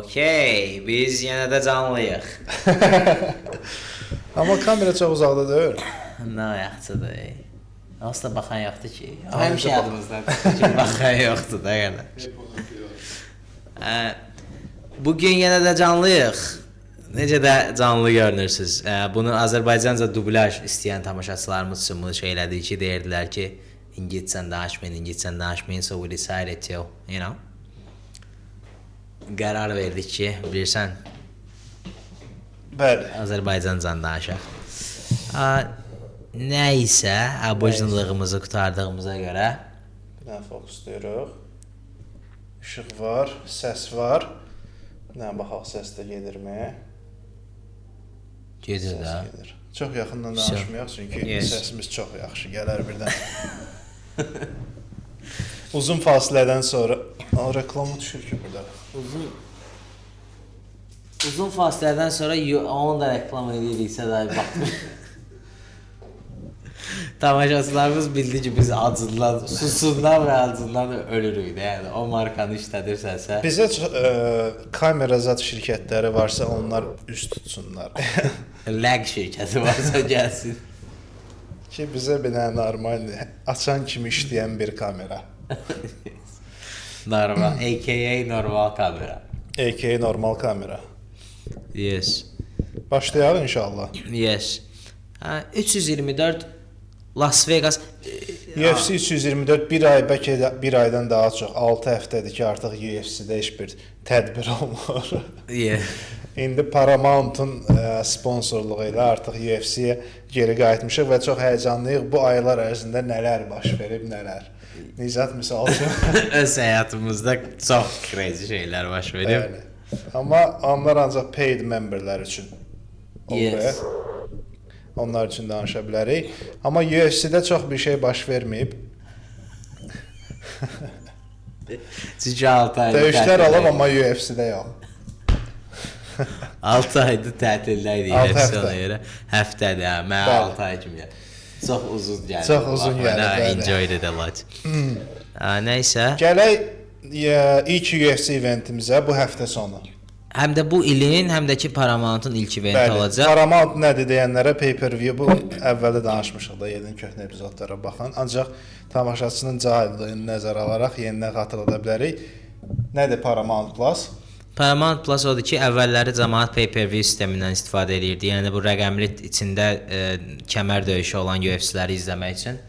Okey, biz yenə də canlıyıq. Amma kamera çox uzaqda deyil. Nə ayaqçıdır. Asla baxan yoxdur ki. Həmişə yadımızdadır ki, baxan yoxdur da yəni. Bugün yenə də canlıyıq. Necə də canlı görünürsüz. Bunu Azərbaycanca dublaj istəyən tamaşaçılarımız üçün bunu şey elədik ki, deyirdilər ki, İngiliscə danışmayın, so we decided to, you know. Qərar verdik ki, bilirsən, Bəli. Azərbaycanca danışaq. Nəysə, abojnalığımızı qutardığımıza görə Nə fokuslayırıq. İşıq var, səs var. Nə baxaq, səs də gedirmi? gedir də. Gedir. Çox yaxından danışmayaq çünki səsimiz çox yaxşı gələr birdən. Uzun fasilədən sonra reklamı düşür ki burada. Uzun fasilədən sonra onu da reklam ediriksə də baxdım. Tamaşaçılarımız bildi ki, biz acından, susundan və acından ölürük də. Yəni o markanı işlədirsənsə. Bizə kamera zat şirkətləri varsa onlar üst tutsunlar. Lag şirkəti varsa gəlsin. Ki bizə belə normal, açan kimi işləyən bir kamera. Normal, AKA normal kamera. AKA normal kamera. Yes. Başlayaq inşallah. Yes. 324 Las Vegas UFC 324 bir ay, bəlkə də bir aydan daha çox, 6 həftədir ki, artıq UFC-də heç bir tədbir olmur. Yeah. İndi Paramount'un sponsorluğu ilə artıq UFC-yə geri qayıtmışıq və çox həyəcanlıyıq. Bu aylar ərzində nələr baş verib, nələr. Nizat misal üçün. Öz həyatımızda çox crazy şeylər baş verib. Bəli. Amma onlar ancaq paid memberlər üçün. Yes. Onlar üçün danışa bilərik. Amma UFC-də çox bir şey baş verməyib. Çünki 6 aydır. Döyüşlər olub, amma UFC-də yox. 6 aydır tətildə idi UFC ona görə. Həftədir, hə. Mən 6 ay kimi gəlir. Çox uzun gəlir. Çox uzun gəlir, bəli. Enjoyed it a lot. Nəysə. Gələk ilk UFC eventimizə bu həftə sonu. Həm də bu ilin, həm də ki Paramount'un ilk eventi olacaq. Paramount nədir deyənlərə pay-per-view bu əvvəldə danışmışıq da, yeni köhnə epizodlara baxın. Ancaq tamaşaçının cahilliyini nəzərə alaraq yenidən xatırlada bilərik. Nədir Paramount Plus? Paramount Plus odur ki, əvvəlləri cəmaət pay-per-view sistemindən istifadə edirdi. Yəni bu rəqəmli içində kəmər döyüşü olan UFC-ləri izləmək üçün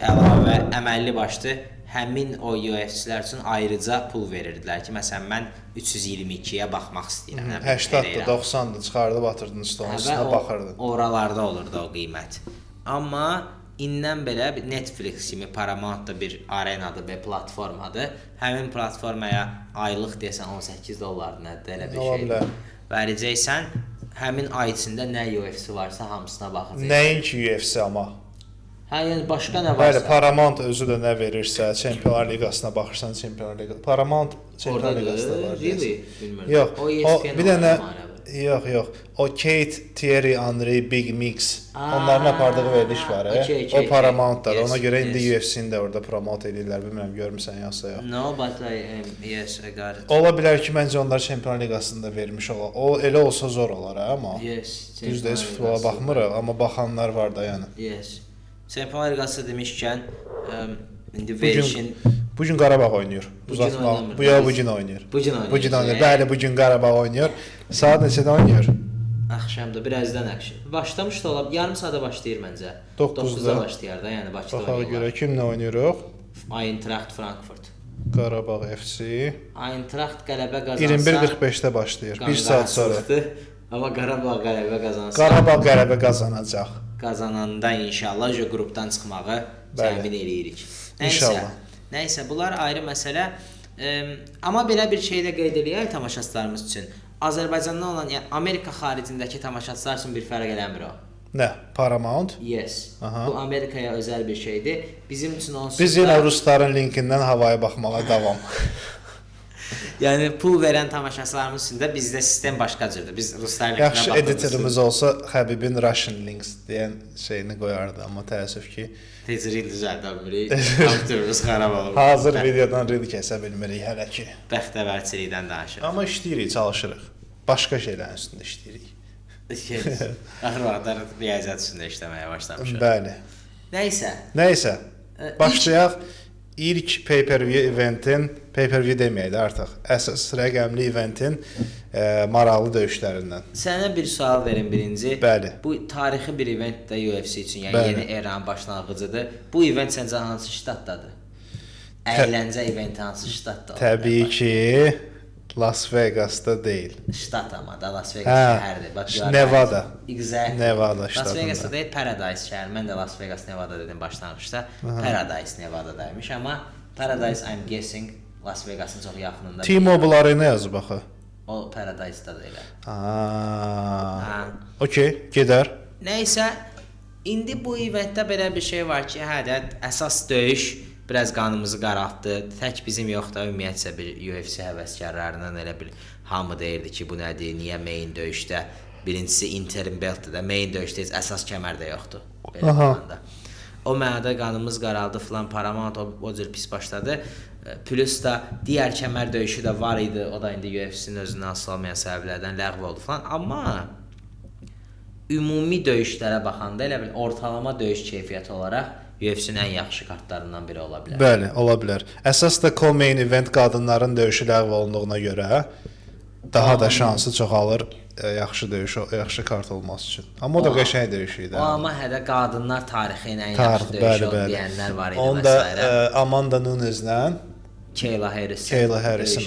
əlavə əməlli başlı həmin o UFC-lər üçün ayrıca pul verirdilər ki, məsələn mən 322-yə baxmaq istəyirəm. 80-dır, 90-dır, çıxardıb atırdın stolun üstünə baxırdın. Oralarda olurdu o qiymət. Amma indən belə Netflix kimi Paramount da bir arenadır və platformadır. Həmin platformaya aylıq desən $18 nədir, elə bir şeydir. Verəcəksən, həmin ay içində nə UFC varsa hamısına baxacaqsan. Nəinki UFC amma? Hə, yəni başqa nə varsa. Bəli, Paramount özü də nə verirsə, Çempionlar Liqasına baxırsan, Çempionlar Liqası. Paramount Çempionlar Liqasında var. Really? Bilmirəm. Yox, o bir dənə yox. O Kate, Thierry, Henry, Big Mix. Onların apardığı veriliş var. O Paramount'dadır. Ona görə indi UFC-ni də orada promote edirlər. Bilmirəm, görmüsən yoxsa yox. No, but yes, I got it. Ola bilər ki, məncə onlar Çempionlar Liqasında vermiş olar. O elə olsa zor olar, amma. Yes. Düzdür, heç futbola baxmırıq, amma baxanlar var da, yəni. Yes. Çempionlar Liqası demişkən, indi verilişin Bu gün Qarabağ oynayır. Bu gün oynayır. Bu gün oynayır. Bəli, bu gün Qarabağ oynayır. Saat neçədə oynayır? Axşamda, birazdan axşam. Başlamış da ola, yarım saata başlayır məncə. 9-da başlayar da, yəni Bakıda oynayırlar. Baxağa görə kimlə oynayırıq? Eintracht Frankfurt. Qarabağ FC. Eintracht qələbə qazansa 21:45-də başlayır. 1 saat sonra. Amma Qarabağ qələbə qazansa Qarabağ qələbə qazanacaq. Qazananda inşallah qrupdan çıxmağı təmin eləyirik. Nəysə, bunlar ayrı məsələ. Amma belə bir şey də qeyd eləyək tamaşaçılarımız üçün. Azərbaycandan olan, yəni Amerika xaricindəki tamaşaçılar üçün bir fərq eləmir o. Nə? Paramount? Yes. Bu Amerikaya özəl bir şeydir. Bizim üçün onsuz biz yenə rusların linkindən havaya baxmağa davam. Yəni pul verən tamaşaçılarımız üçün də bizdə sistem başqa cürdür. Biz ruslar yaxşı editorumuz olsa Xəbibin Russian Links deyən şeyini qoyardı, amma təəssüf ki tezri düzəldə bilmirik. Kompüterimiz xarab olub. Hazır videodan ril kəsə bilmirik hələ ki. Bəxtəvərçilikdən danışırıq. Amma işləyirik, çalışırıq. Başqa şeylərin üstündə işləyirik. Axır vaxtlar riyaziyyat üstündə işləməyə başlamışıq. Bəli. Nəysə. Başlayaq. İlk pay-per-view eventin, pay-per-view deməyək də artıq, əsas rəqəmli eventin maraqlı döyüşlərindən. Sənə bir sual verim birinci. Bəli. Bu tarixi bir event də UFC üçün, yəni yeni eranın başlanğıcıdır. Bu event səncə hansı ştatdadır? Əyləncə eventi hansı ştatdadır? Təbii ki, Las Vegas'da deyil. Ştat ama da Las Vegas şəhərdir. Nevada. Exactly. Nevada ştatında. Las Vegas'da deyil, Paradise şəhər. Mən də Las Vegas, Nevada dedim başlanğıçda. Paradise Nevada'daymış, amma Paradise I'm guessing Las Vegas'ın çox yaxınında. T-Mobile Arena yazıb axı. O Paradise'da da elə. Okey, gedər. Nəysə, indi bu eventdə belə bir şey var ki, əsas döyüş biraz qanımızı qaraltdı. Tək bizim yox da ümumiyyətcə bir UFC həvəskarlarından elə bir hamı deyirdi ki, bu nədir, niyə main döyüşdə birincisi interim beltdir də, main döyüşdə heç əsas kəmər də yoxdur. Belə olanda. O mənada qanımız qaraldı filan, Paramount o cür pis başladı. Plus da digər kəmər döyüşü də var idi. O da indi UFC-nin özündən asılı olmayan səbəblərdən ləğv oldu filan. Amma ümumi döyüşlərə baxanda elə bil ortalama döyüş keyfiyyəti olaraq UFC-nin ən yaxşı kartlarından biri ola bilər. Bəli, ola bilər. Əsas da co-main event qadınların döyüşü ləğv olunduğuna görə daha da şansı çoxalır yaxşı döyüş, yaxşı kart olması üçün. Amma o da qəşəng döyüş idi. Amma hədə qadınlar tarixinin ən yaxşı döyüşü deyənlər var idi və s. Onda Amanda Nunes'lə Kayla Harrison,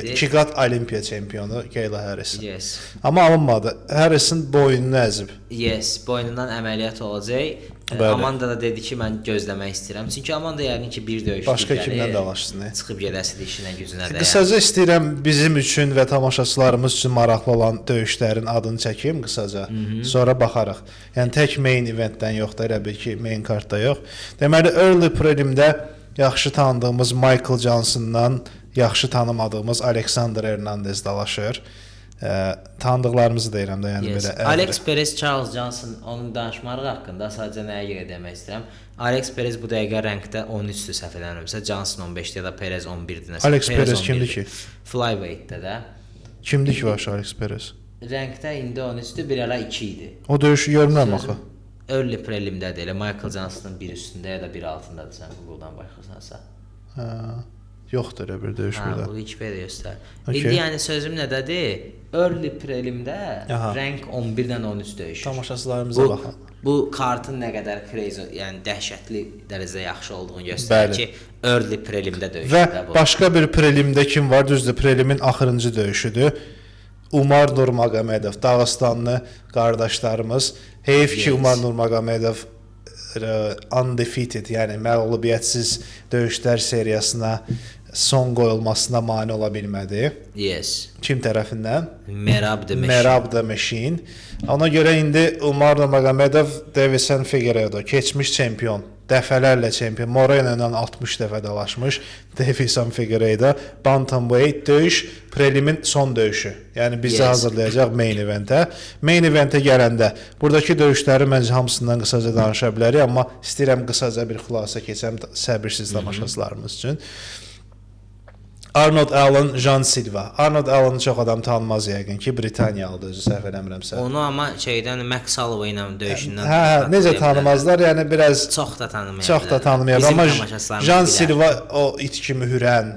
iki qat Olimpiya çempionu Kayla Harrison. Yes. Amma alınmadı. Harrison boynunu əzib. Yes, boynundan əməliyyat olacaq. Amanda da dedi ki, mən gözləmək istəyirəm. Çünki Amanda yəqin ki, bir döyüş başqa kimdən dalaşsın. Çıxıb gedəsidir işinə, gücünə də. Qısaca istəyirəm bizim üçün və tamaşaçılarımız üçün maraqlı olan döyüşlərin adını çəkeyim qısaca. Sonra baxarıq. Yəni tək main eventdən yox da, elə bil ki, main kartda yox. Deməli, early prelimdə yaxşı tanıdığımız Michael Johnson'dan yaxşı tanımadığımız Alexander Hernandez dalaşır. Tanıdıqlarımızı deyirəm də, yəni belə. Alex Perez, Charles Johnson, onun danışmarıq haqqında sadəcə nəyə görə demək istəyirəm. Alex Perez bu dəqiqə rəngdə 13-dür səhv eləmirəmsə, Johnson 15-dir ya da Perez 11-dir nəsə. Alex Perez kimdir ki? Flyweight-də də. Kimdir ki var Alex Perez? Rəngdə indi 13-dür, bir əla 2 idi. O döyüşü görmürəm axı. Early prelimdədir elə, Michael Johnson'ın bir üstündə ya da bir altındadır sən Google-dan baxırsansa. Yoxdur elə bir döyüş burada. Bu Wikipedia göstər. İndi yəni sözüm nədədir? Early prelimdə rəng 11-dən 13 döyüşür. Tamaşaçılarımıza baxaq. Bu kartın nə qədər crazy, yəni dəhşətli dərəcədə yaxşı olduğunu göstərir ki, early prelimdə döyüşür. Və başqa bir prelimdə kim var? Düzdür, prelimin axırıncı döyüşüdür. Umar Nurmagomedov, Dağıstanlı qardaşlarımız. Heyf ki, Umar Nurmagomedov undefeated, yəni məğlubiyyətsiz döyüşlər seriyasına son qoyulmasına mane ola bilmədi. Yes. Kim tərəfindən? Merab the Machine. Ona görə indi Umar Nurmagomedov Davison Figueiredo, keçmiş çempion, dəfələrlə çempion, Moreno ilə 60 dəfə dalaşmış Davison Figueiredo, bantamweight döyüş, prelimin son döyüşü. Yəni bizi hazırlayacaq main eventə. Main eventə gələndə buradakı döyüşləri məncə hamısından qısaca danışa bilərik, amma istəyirəm qısaca bir xülasə keçəm səbirsiz tamaşaçılarımız üçün. Arnold Allen, Jean Silva. Arnold Allen'ı çox adam tanımaz yəqin ki, Britaniyalıdır, özü səhv eləmirəmsə. Onu amma şeydən Max Holloway ilə döyüşündən. Necə tanımazlar? Yəni biraz çox da tanımayırlar. Çox da tanımayırlar, amma Jean Silva o it kimi hürən.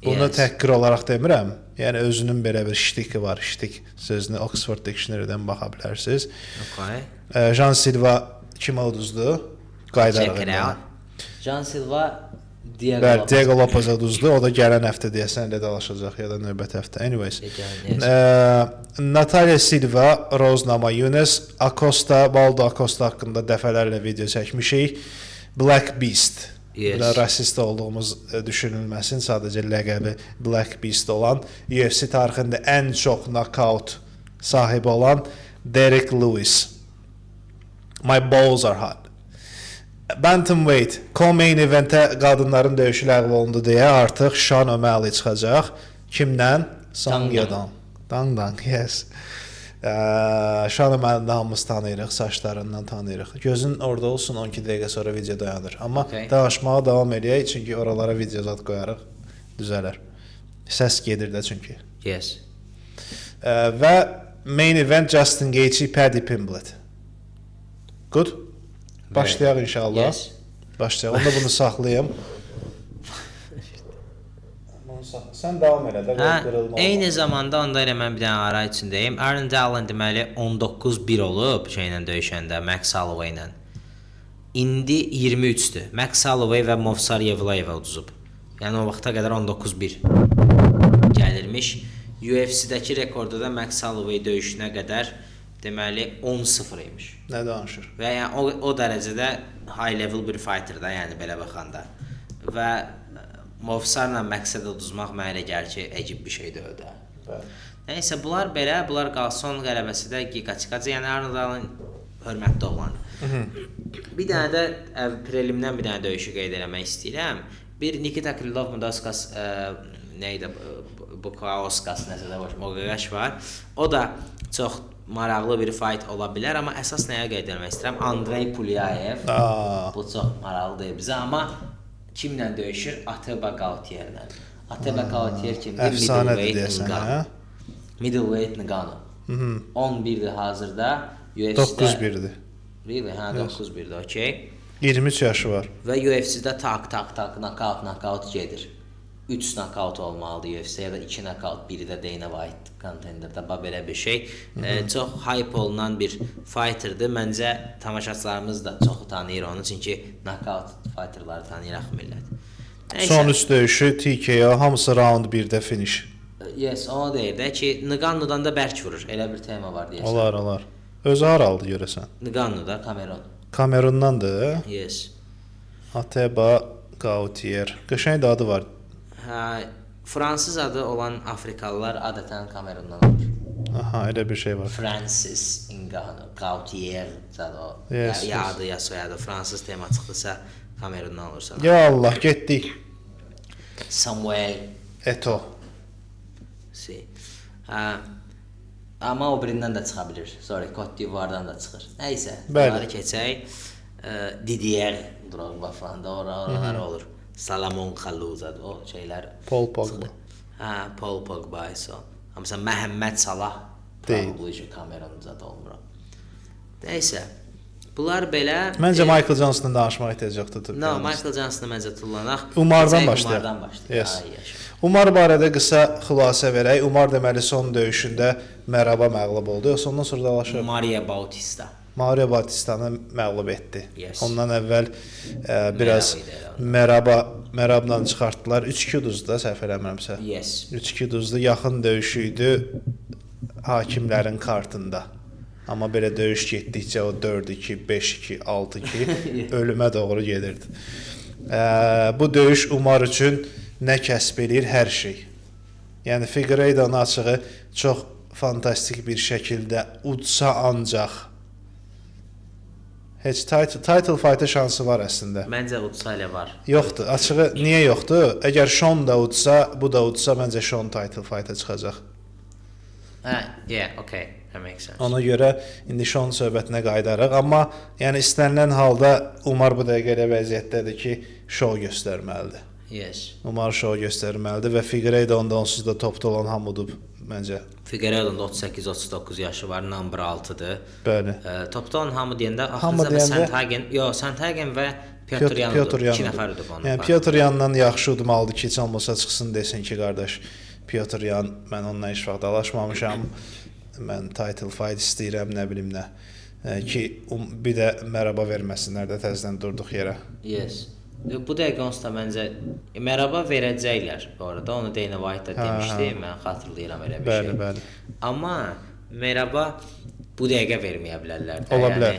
Bunu təhqir olaraq demirəm. Yəni özünün belə bir ştiki var, ştik sözünü Oxford Dictionary-dən baxa bilərsiniz. Okay. Jean Silva kim uduzdu? Qaydarıq. Jean Silva Diego Lopez-a uduzdu. O da gələn həftə deyəsən elə dalaşacaq ya da növbəti həftə. Anyways. Natalia Silva, Rose Namajunas, Baldo Acosta haqqında dəfələrlə video çəkmişik. Black Beast. Rasist olduğumuz düşünülməsin, sadəcə ləqəbi Black Beast olan, UFC tarixində ən çox knockout sahibi olan Derek Lewis. My balls are hot. Bantamweight, co-main eventə qadınların döyüşü ləğv olundu deyə artıq Sean O'Malley çıxacaq. Kimdən? Sangyadan. Dang, yes. Şan O'Malley hamımız tanıyırıq, saçlarından tanıyırıq. Gözün orada olsun, 12 dəqiqə sonra video dayanır. Amma danışmağa davam edək, çünki oralara video zat qoyarıq, düzələr. Səs gedir də çünki. Yes. Və main event Justin Gaethje, Paddy Pimblett. Good. Başlayaq inşallah. Yes. Başlayaq. Onda bunu saxlayım. Sən davam elə də, qırılma. Eyni zamanda onda elə mən bir dənə ara içindəyim. Aaron Dallin deməli 19-1 olub şeylə döyüşəndə Max Holloway ilə. İndi 23-dür. Max Holloway və Movsar Evloeva uduzub. Yəni o vaxta qədər 19-1 gəlirmiş. UFC-dəki rekorda da Max Holloway döyüşünə qədər deməli 10-0 imiş. Nə danışır? Və yəni o dərəcədə high level bir fighter da, yəni belə baxanda. Və Movsarla məqsəd uduzmaq mənə elə gəlir ki, əcib bir şey deyil də. Bəli. Nəysə, bunlar belə, bunlar qalson qələbəsi də Giqaçikaca, yəni Arnold Allen hörmətli oğlan. Bir dənə də prelimdən bir dənə döyüşü qeyd eləmək istəyirəm. Bir Nikita Krylov Mudaskas neydi? Bukauskas nəsə də Moqaqaş var. O da çox maraqlı bir fight ola bilər, amma əsas nəyə qeyd etmək istəyirəm? Andrey Pulyayev. Bu çox maraqlı deyil bizə, amma kimlə döyüşür? Ateba Gautier'lə. Ateba Gautier kimdir? Middleweight Ngannou. 11-dir hazırda. 9-1-dir. Really? Hə, 9-1-dir, okey. 23 yaşı var. Və UFC-də tak, knockout gedir. 3 knockout olmalıdır UFC-də ya da 2 knockout, biri də Dana White contenderdə, belə bir şey. Çox hype olunan bir fighterdır. Məncə tamaşaçılarımız da çoxu tanıyır onu, çünki knockout fighterları tanıyırıq millət. Son 3 döyüşü TKO, hamısı round 1-də finish. Yes, onu deyir də ki, Ngannou'dan da bərk vurur. Elə bir tema var deyəsən. Olar. Özü haraldı görəsən? Ngannou da Kamerun. Kamerundandır. Yes. Ateba Gautier. Qəşəng də adı var. Hə, fransız adı olan Afrikalılar adətən Kamerundan olur. Aha, elə bir şey var. Francis Ngannou, Gautier zadı o. Yes, ya adı ya soyadı fransız tema çıxdısa Kamerundan olursa. Ya Allah, getdik. Samuel Eto'o. Si. Hə. Amma o birindən də çıxa bilir. Sorry, Côte d'Ivoire'dan da çıxır. Nəysə, bunları keçək. Didier Drogba falan da oralar olur. Salomon Kalou o şeylər. Paul Pogba. Hə, Paul Pogba isə. Amma Məhəmməd Salah probably Kamerun zad olmur. Nəysə. Bunlar belə. Məncə Michael Johnson'dan danışmaq ehtiyacı No, Michael Johnson'ı məncə tullanaq. Umardan başlayaq. Yes. Umar barədə qısa xülasə verək. Umar deməli son döyüşündə Merab'a məğlub oldu. Yoxsa ondan sonra dalaşıb? Mario Bautistanı məğlub etdi. Yes. Ondan əvvəl biraz Merab'la çıxartdılar. 3-2 uduzdu da, səhv eləmirəmsə. Yes. 3-2 uduzdu. Yaxın döyüşü idi hakimlərin kartında. Amma belə döyüş getdikcə o 4-2, 5-2, 6-2 ölümə doğru gedirdi. Bu döyüş Umar üçün nə kəsb edir? Hər şey. Yəni Figueireda'nın açığı çox fantastik bir şəkildə udsa ancaq heç title fight'a şansı var əslində. Məncə udsa elə var. Yoxdur. Açığı niyə yoxdur? Əgər Sean da udsa, bu da udsa, məncə Sean title fight'a çıxacaq. Hə, yeah, okay. That makes sense. Ona görə indi Sean söhbətinə qayıdarıq, amma yəni istənilən halda Umar bu dəqiqə elə vəziyyətdədir ki, şou göstərməlidir. Yes. Umar şou göstərməlidir və Figueiredo onda onsuz da topda olan hamıdır məncə. Figueiredo'nun 38-39 yaşı var, number 6-dır. Bəli. Topda olan hamı deyəndə axırda Santhagen və Piotr Yan 2 nəfər idi onun. Yəni Piotr Yandan yaxşı udmalıdır ki, heç olmasa çıxsın desin ki, qardaş, Piotr Yan, mən onunla heç vaxt dalaşmamışam. Mən title fight istəyirəm, nə bilim nə. Ki bir də mərhaba verməsinlər də təzədən durduq yerə. Yes. Bu dəqiqə onsuz da məncə mərhaba verəcəklər bu arada. Onu Dana White da demişdi, mən xatırlayıram elə bir şey. Bəli. Amma mərhaba bu dəqiqə verməyə bilərlər də. Ola bilər.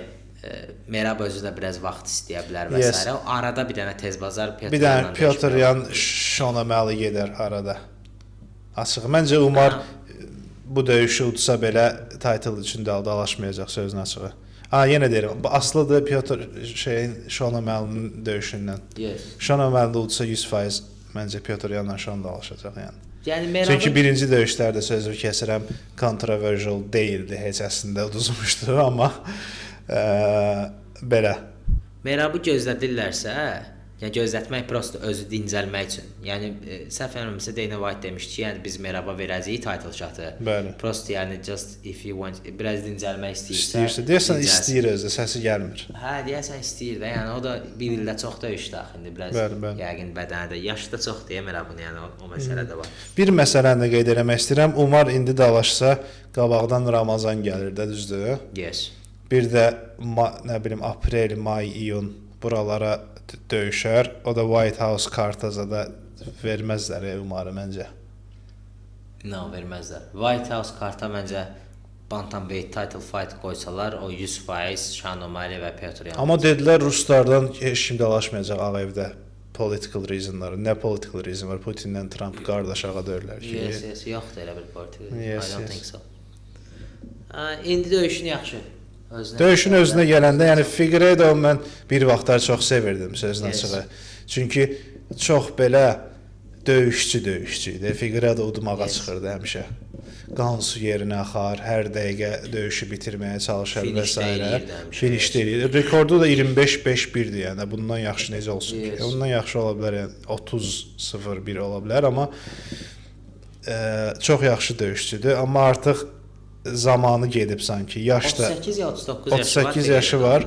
Mərhaba özü də biraz vaxt istəyə bilər və s. Arada bir dənə tez bazar Piotr Yanla. Bir dənə Piotr Yan Sean O'Malley gedər arada. Açıq. Məncə Umar bu döyüşü udsa belə title üçün dalaşmayacaq, sözün açığı. Yenə deyirəm, aslıdır Piotr Sean O'Malley'nin döyüşündən. Yes. Sean O'Malley udsa 100% məncə Piotr Yanla Sean dalaşacaq yəni. Yəni Merabın Çünki birinci döyüşlərdə sözü kəsirəm, controversial deyildi, heç əslində uduzmuşdu, amma belə. Merabı gözlədirlərsə, yəni gözlətmək prosta özü dincəlmək üçün. Yəni səhv eləmirəmsə Dana White demişdi ki, yəni biz Meraba verəcəyik title shot'ı. Bəli. Prosta yəni just if you want biraz dincəlmək istəyirsə. Deyəsən istəyir özü, səsi gəlmir. Hə, deyəsən istəyir də. Yəni o da bir ildə çox döyüşdü axı indi biraz. Bəli. Yəqin bədənində yaşı da çox deyə Merabın, yəni o məsələ də var. Bir məsələni də qeyd eləmək istəyirəm. Umar indi dalaşsa qabaqdan Ramazan gəlir də, düzdür? Yes. Bir də nə bilim aprel, may, iyun buralara döyüşər. O da White House kartaza da verməzlər Umarı məncə. No, verməzlər. White House karta məncə bantamweight title fight qoysalar, o 100% Sean O'Malley və Petr Yan. Amma dedilər ruslardan heç kim dalaşmayacaq Ağ evdə. Political reasonları. Nə political reason var? Putinlə Trump qardaş ağa deyirlər ki. Yes, yoxdur elə bir political. Yes, I don't think so. İndi döyüşün yaxşı. Döyüşün özünə gələndə, yəni Figueiredo mən bir vaxtlar çox sevirdim sözün açığı. Çünki çox belə döyüşçü idi. Figueiredo udmağa çıxırdı həmişə. Qan su yerinə axar, hər dəqiqə döyüşü bitirməyə çalışar və s. Finişdə eləyir. Rekordu da 25-5-1-dir, yəni bundan yaxşı necə olsun ki? Ondan yaxşı ola bilər, yəni 30-0-1 ola bilər, amma çox yaxşı döyüşçüdür, amma artıq zamanı gedib sanki. Yaşda 38 yaşı var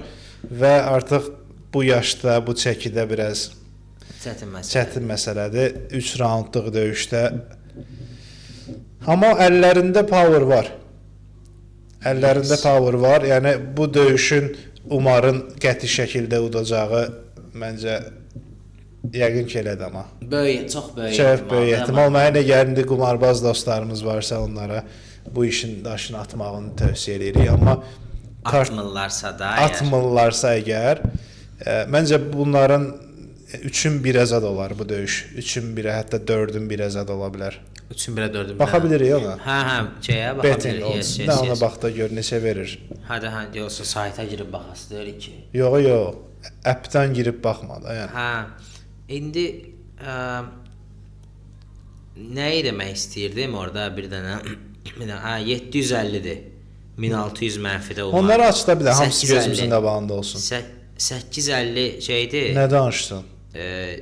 və artıq bu yaşda, bu çəkidə biraz çətin məsələdir. 3 raundluq döyüşdə. Amma əllərində power var. Yəni bu döyüşün Umarın qəti şəkildə udacağı məncə yəqin ki elədir amma. Çox böyük ehtimal. Mənə gəlindi qumarbaz dostlarımız varsa onlara bu işin daşını atmağını tövsiyə edirik, amma atmırlarsa əgər məncə bunların 3-ün 1 əzad olar bu döyüş. 3-ün 1, hətta 4-ün 1 əzad ola bilər. 3-ün 1-ə 4-ün 1. Baxa bilirik ona. Hə, şeyə baxa bilirik. Yes. Ona bax da gör neçə verir. Hə, yoxsa sayta girib baxası deyirik ki. Yox. Appdan girib baxma da, yəni. Hə. İndi nə demək istəyirdim orada bir dənə 750-dir. 1600 mənfidə olmalı. Onları aç da bir də hamısı gözümüzün qabağında olsun. 850 şeydir. Nə danışdın?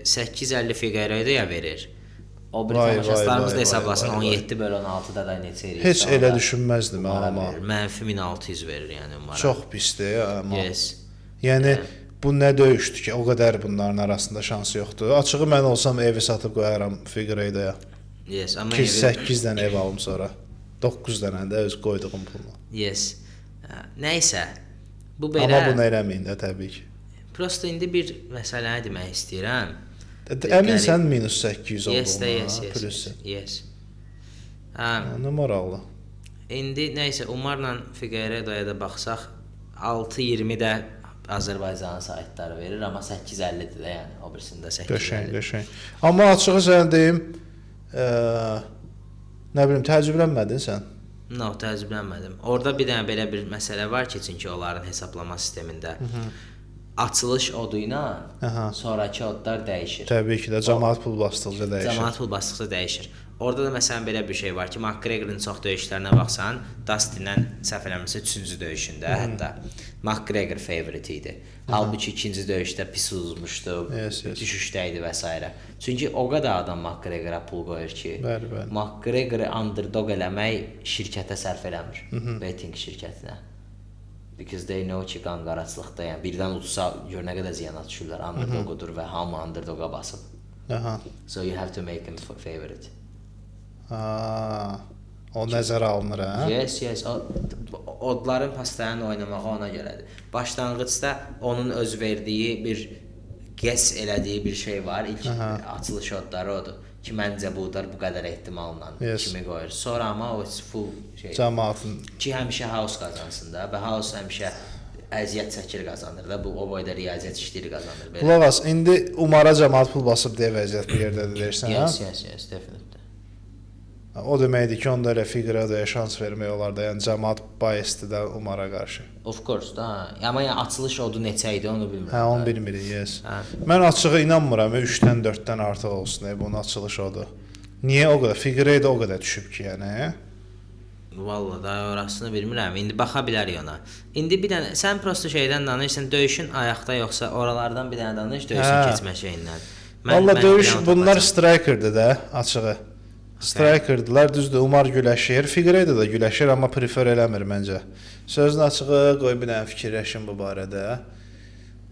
850 Figueiredo'ya verir. O bir tamaşaçılarımız da hesablasın 17/16-da da neçə edir. Heç elə düşünməzdim amma. Mənfi 1600 verir yəni Umara. Çox pisdir amma. Yes. Yəni bu nə döyüşdü ki, o qədər bunların arasında şansı yoxdur. Açığı mən olsam evi satıb qoyaram Figueiredo'ya. Yes, amma 8 dənə ev alım sonra. 9 dənə də öz qoyduğum pulla. Yes. Nəysə. Bu belə. Amma bunu eləməyin də təbii ki. Prosta indi bir məsələni demək istəyirəm. Əminsən -800 olduğuna. Yes. Nə maraqlı. İndi nəysə Umarla Figueiredo'ya da baxsaq 6.20 də Azərbaycanın saytları verir, amma 8.50-dir də, yəni o birisində 8.50. Qəşəng. Amma açığı sənə deyim, nə bilim, təəccüblənmədin sən? No, təəccüblənmədim. Orada bir dənə belə bir məsələ var ki, çünki onların hesablama sistemində açılış odu ilə sonrakı odlar dəyişir. Təbii ki də, cəmaət pul basdıqca dəyişir. Cəmaət pul basdıqca dəyişir. Orada da məsələn belə bir şey var ki, McGregor'ın çox döyüşlərinə baxsan, Dustinlə səhv eləmirəmsə 3-cü döyüşündə hətta McGregor favorite idi. Halbuki ikinci döyüşdə pis uzmuşdu, düşüşdə idi və s. Çünki o qədər adam McGregor'a pul qoyur ki, McGregor'ı underdog eləmək şirkətə sərf eləmir, betting şirkətinə. Because they know ki, qanqaraçılıqda, yəni birdən udsa gör nə qədər ziyana düşürlər, underdogudur və hamı underdoga basıb. So you have to make him favorite. O nəzərə alınır, hə? Yes. Odların pastayanı oynamağı ona görədir. Başlanğıcda onun öz verdiyi bir guess elədiyi bir şey var. İlk açılış odları odur ki, məncə bu udar bu qədər ehtimalla kimi qoyur. Sonra amma o full şey. Cəmaatın ki, həmişə house qazansın da və house həmişə əziyyət çəkir qazanır da. Bu o boyda riyaziyyat işləri qazanır. Qulaq as, indi Umara cəmaət pul basıb deyə vəziyyət bir yerdədir deyirsən, hə? Yes, definitely. O deməkdir ki, onda elə Figueiredo'ya şans vermək olar da, yəni cəmaət biasdir də Umara qarşı. Of course da. Amma yəni açılış odu neçə idi onu bilmirəm. Hə, onu bilmirik, yes. Mən açığı inanmıram 3-dən 4-dən artıq olsun bunun açılış odu. Niyə o qədər? Figueiredo o qədər düşüb ki, yəni. Vallahi da orasını bilmirəm. İndi baxa bilərik ona. İndi bir dənə sən prosta şeydən danışırsan, döyüşün ayaqda yoxsa oralardan bir dənə danış, döyüşün keçmə şeyindən. Vallahi döyüş bunlar strikerdir də, açığı. Strikerdılar, düzdür, Umar güləşir. Figueiredo da güləşir, amma prefer eləmir məncə. Sözün açığı, qoy bir dənə fikirləşim bu barədə.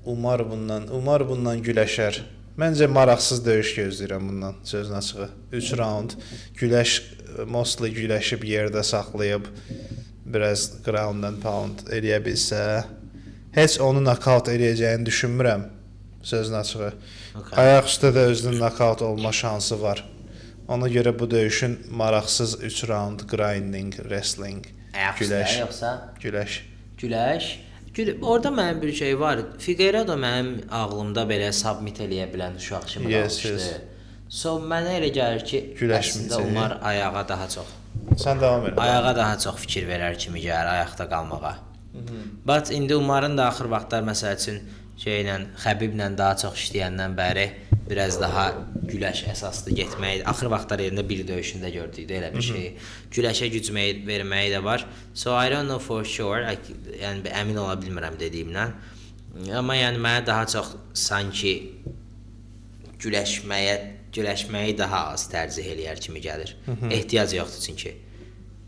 Umar bundan güləşər. Məncə maraqsız döyüş gözləyirəm bundan, sözün açığı. 3 round mostly güləşib yerdə saxlayıb biraz ground and pound eləyə bilsə, heç onu knockout eləyəcəyini düşünmürəm, sözün açığı. Ayaq üstə də özünün knockout olma şansı var. Ona görə bu döyüşün maraqsız 3 round grinding, wrestling, güləş. Güləş. Orada mənim bir şey var. Figueiredo mənim ağlımda belə submit eləyə bilən uşaq kimi qalmışdı. So mənə elə gəlir ki, əslində Umar ayağa daha çox. Sən davam elə. Ayağa daha çox fikir verər kimi gəlir ayaqda qalmağa. But indi Umarın da axır vaxtlar məsəl üçün Xəbiblə daha çox işləyəndən bəri biraz daha güləş əsaslı getməyi, axır vaxtlar yerində bir döyüşündə gördük də elə bir şey. Güləşə gücməyi verməyi də var. So I don't know for sure. Yəni əmin ola bilmirəm dediyimdən. Amma yəni mənə daha çox sanki güləşməyi daha az tərcih eləyər kimi gəlir. Ehtiyac yoxdur çünki.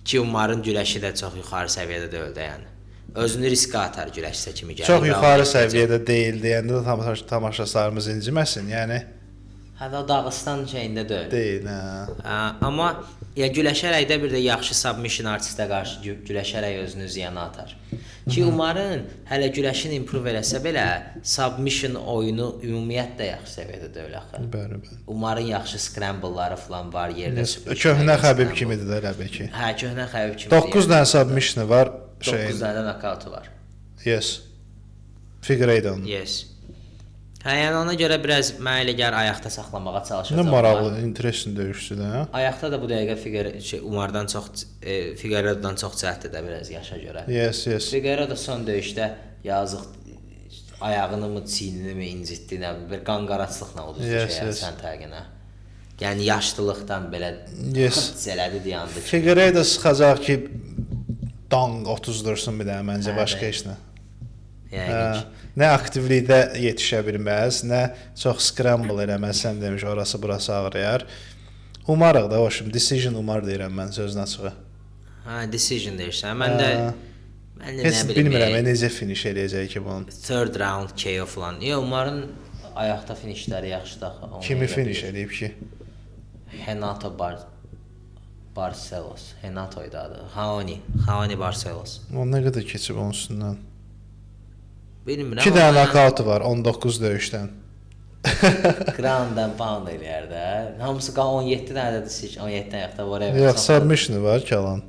Ki Umarın güləşi də çox yuxarı səviyyədə deyil də yəni. Özünü riskə atar güləşsə kimi gəlir. Çox yuxarı səviyyədə deyil deyəndə də tamaşaçılarımız inciməsin, yəni. Hətta Dağıstan şeyində deyil. Deyil, hə. Amma ya güləşərək də bir də yaxşı submission artistə qarşı güləşərək özünü ziyana atar. Ki Umarın hələ güləşini improve eləsə belə submission oyunu ümumiyyətlə yaxşı səviyyədə deyil axı. Bəli. Umarın yaxşı scramble'ları falan var yerdə. Köhnə Xəbib kimidir də elə bil ki. Hə, köhnə Xəbib kimidir. 9 dənə submissionu var. 9 dənə knockout var. Yes. Figueiredo'nun. Yes. Hə, yəni ona görə biraz mənə elə gəlir ayaqda saxlamağa çalışacağam. Nə maraqlı, interesting döyüşçüdür, hə? Ayaqda da bu dəqiqə Umardan çox, Figueiredo'dan çox cəhddir də biraz yaşa görə. Yes. Figueiredo son döyüşdə yazıq ayağını mı, çiynini mi incitdi, nə bir qanqaraçlıqla uduzdu sən təqinə. Yəni yaşlılıqdan belə xıts elədi deyandı ki. Figueiredo sıxacaq ki, dang 30 dursun bir dənə məncə başqa heç nə. Nə aktivlikdə yetişə bilməz, nə çox scramble eləməz, sən demiş, orası burası ağrıyar. Umarıq da, hoşum, decision Umar deyirəm mən sözün açığı. Hə, decision deyirsən, mən də heç bilmirəm, necə finish eləyəcək ki bunun. Third round KO falan. Umarın ayaqda finishləri yaxşıdır. Kimi finish eləyib ki? Renato Barcelos. Renato'ydu adı. Raoni Barcelos. O nə qədər keçib onun üstündən? Bilmirəm. 2 dənə knockoutu var 19 döyüşdən. Ground and pound eləyər də. Hamısı 17 dənə də 17 dənə ayaqda var. Yox, submission var ki alan.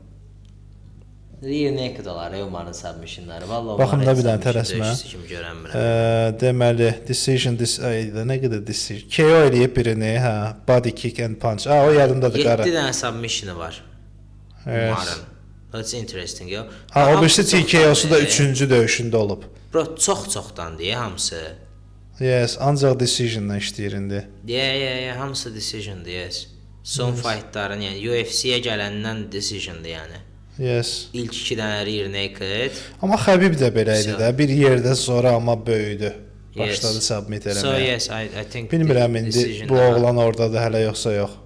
Rear naked olar Umarın submissionları. Vallahi baxın da bir dənə tələsmə. Deməli, decision nə qədər decision. KO eləyib birini, hə, body kick and punch. O yadımdadır qara. 7 dənə submissionu var. Umarın. That's interesting yo. O birisi TKO-su da 3-cü döyüşündə olub. Bro, çox-çoxdan deyə hamısı. Yes, ancaq decision-la işləyir indi. Hamısı decision-dur, yes. Son fightların, yəni UFC-yə gələndən decision-dur, yəni. Yes. İlk 2 dənə rear naked. Amma Xəbib də belə idi də, bir yerdə sonra amma böyüdü. Başladı submit eləməyə. So yes, I think bilmirəm indi bu oğlan ordadır hələ yoxsa yox.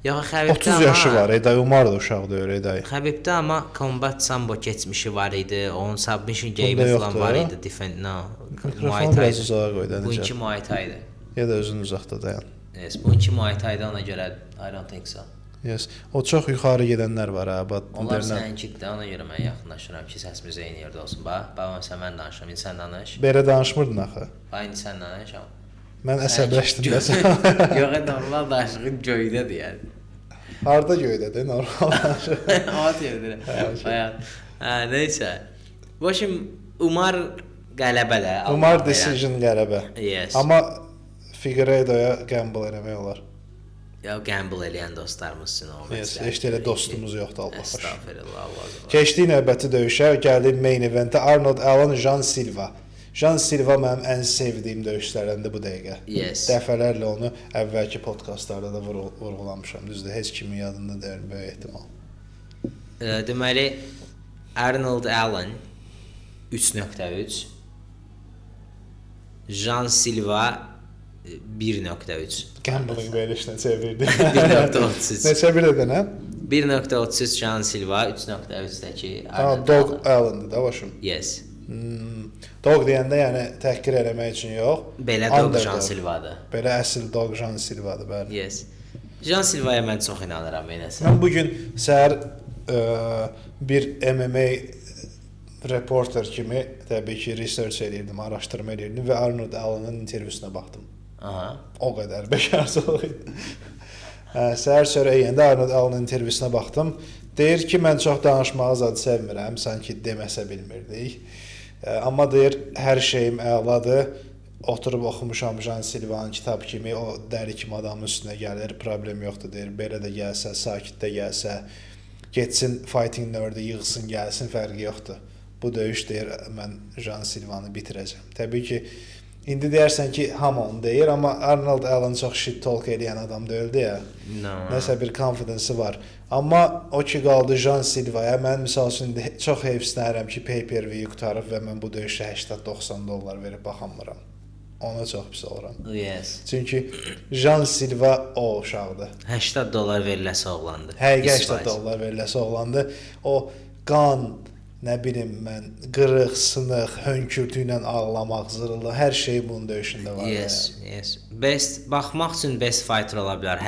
Yox, Xəbibdə 30 yaşı var, Eday Umar da uşaqdır öyle Eday. Xəbibdə amma combat sambo keçmişi var idi, onun submission game falan var idi, defend Muay Thai. Bu iki Muay Thai-dır. Ya da özün uzaqda dayan. Yes, bu iki Muay Thai-dır, ona görə I don't think so. Yes, o çox yuxarı gedənlər var ha. Onlar səninkidir, ona görə mən yaxınlaşıram ki, səsimiz eyni yerdə olsun. Bax, mən danışıram, indi sən danış. Belə danışmırdın axı. Bax, indi sən danış. Mən əsəbləşdim desən. Yox, normal danışığın göydədir yəni. Harda göydədir, normal danışıq. At yerdir. Neysə. Başım, Umar qələbə də. Umar decision qələbə. Yes. Amma Figueiredo'ya gamble eləmək olar. Ya gamble eləyən dostlarımız üçün o məsələ. Heç elə dostumuz yoxdur, Allah xoş. Estağfirullah, Allah. Keçdik növbəti döyüşə, gəldik main eventə. Arnold Allen, Jan Silva. Jan Silva mənim ən sevdiyim döyüşçülərdəndir bu dəqiqə. Yes. Dəfələrlə onu əvvəlki podkastlarda da vurğulamışam. Düzdür, heç kimin yadında deyil böyük ehtimal. Deməli Arnold Allen 3.3, Jan Silva 1.3. Gambling verilişinə çevirdi. 1.33. Neçə bir edənə? 1.33 Jan Silva, 3.3-dəki Dog Allen'dır da başım. Yes. Dog deyəndə yəni təhqir eləmək üçün yox. Belə Dog Jan Silvadır. Belə əsl Dog Jan Silvadır, bəli. Yes. Jan Silva'ya mən çox inanıram yenəsə. Mən bu gün səhər bir MMA reporter kimi təbii ki research edirdim, araşdırma edirdim və Arnold Allen'ın intervyusuna baxdım. Aha. O qədər bekarçılıq idi. Səhər çörək yeyəndə Arnold Allen'ın intervyusuna baxdım. Deyir ki, mən çox danışmağı zad sevmirəm, sanki deməsə bilmirdik. Amma deyir, hər şeyim əladır. Oturub oxumuşam Jan Silva'nın kitab kimi, o dəri kimi adamın üstünə gəlir, problem yoxdur deyir. Belə də gəlsə, sakit də gəlsə, getsin fighting nerd yığsın, gəlsin, fərqi yoxdur. Bu döyüş deyir, mən Jan Silva'nı bitirəcəm. Təbii ki, indi deyərsən ki, hamı onu deyir, amma Arnold Allen çox shit talk edən adam deyildi ya. No. Nəsə bir confidence var. Amma o ki qaldı Jan Silva'ya, mən misal üçün çox heyfslənirəm ki, pay-per-view qutarıb və mən bu döyüşə $80-90 verib baxamıram. Ona çox pis oluram. Yes. Çünki Jan Silva o uşaqdır. $80 veriləsi oğlandı. Həqiqi $80 veriləsi oğlandı. O qan, nə bilim mən, qırıq, sınıq, hönkürtü ilə ağlamaq, zırılı, hər şey bunun döyüşündə var. Yes, yes. Best baxmaq üçün best fighter ola bilər.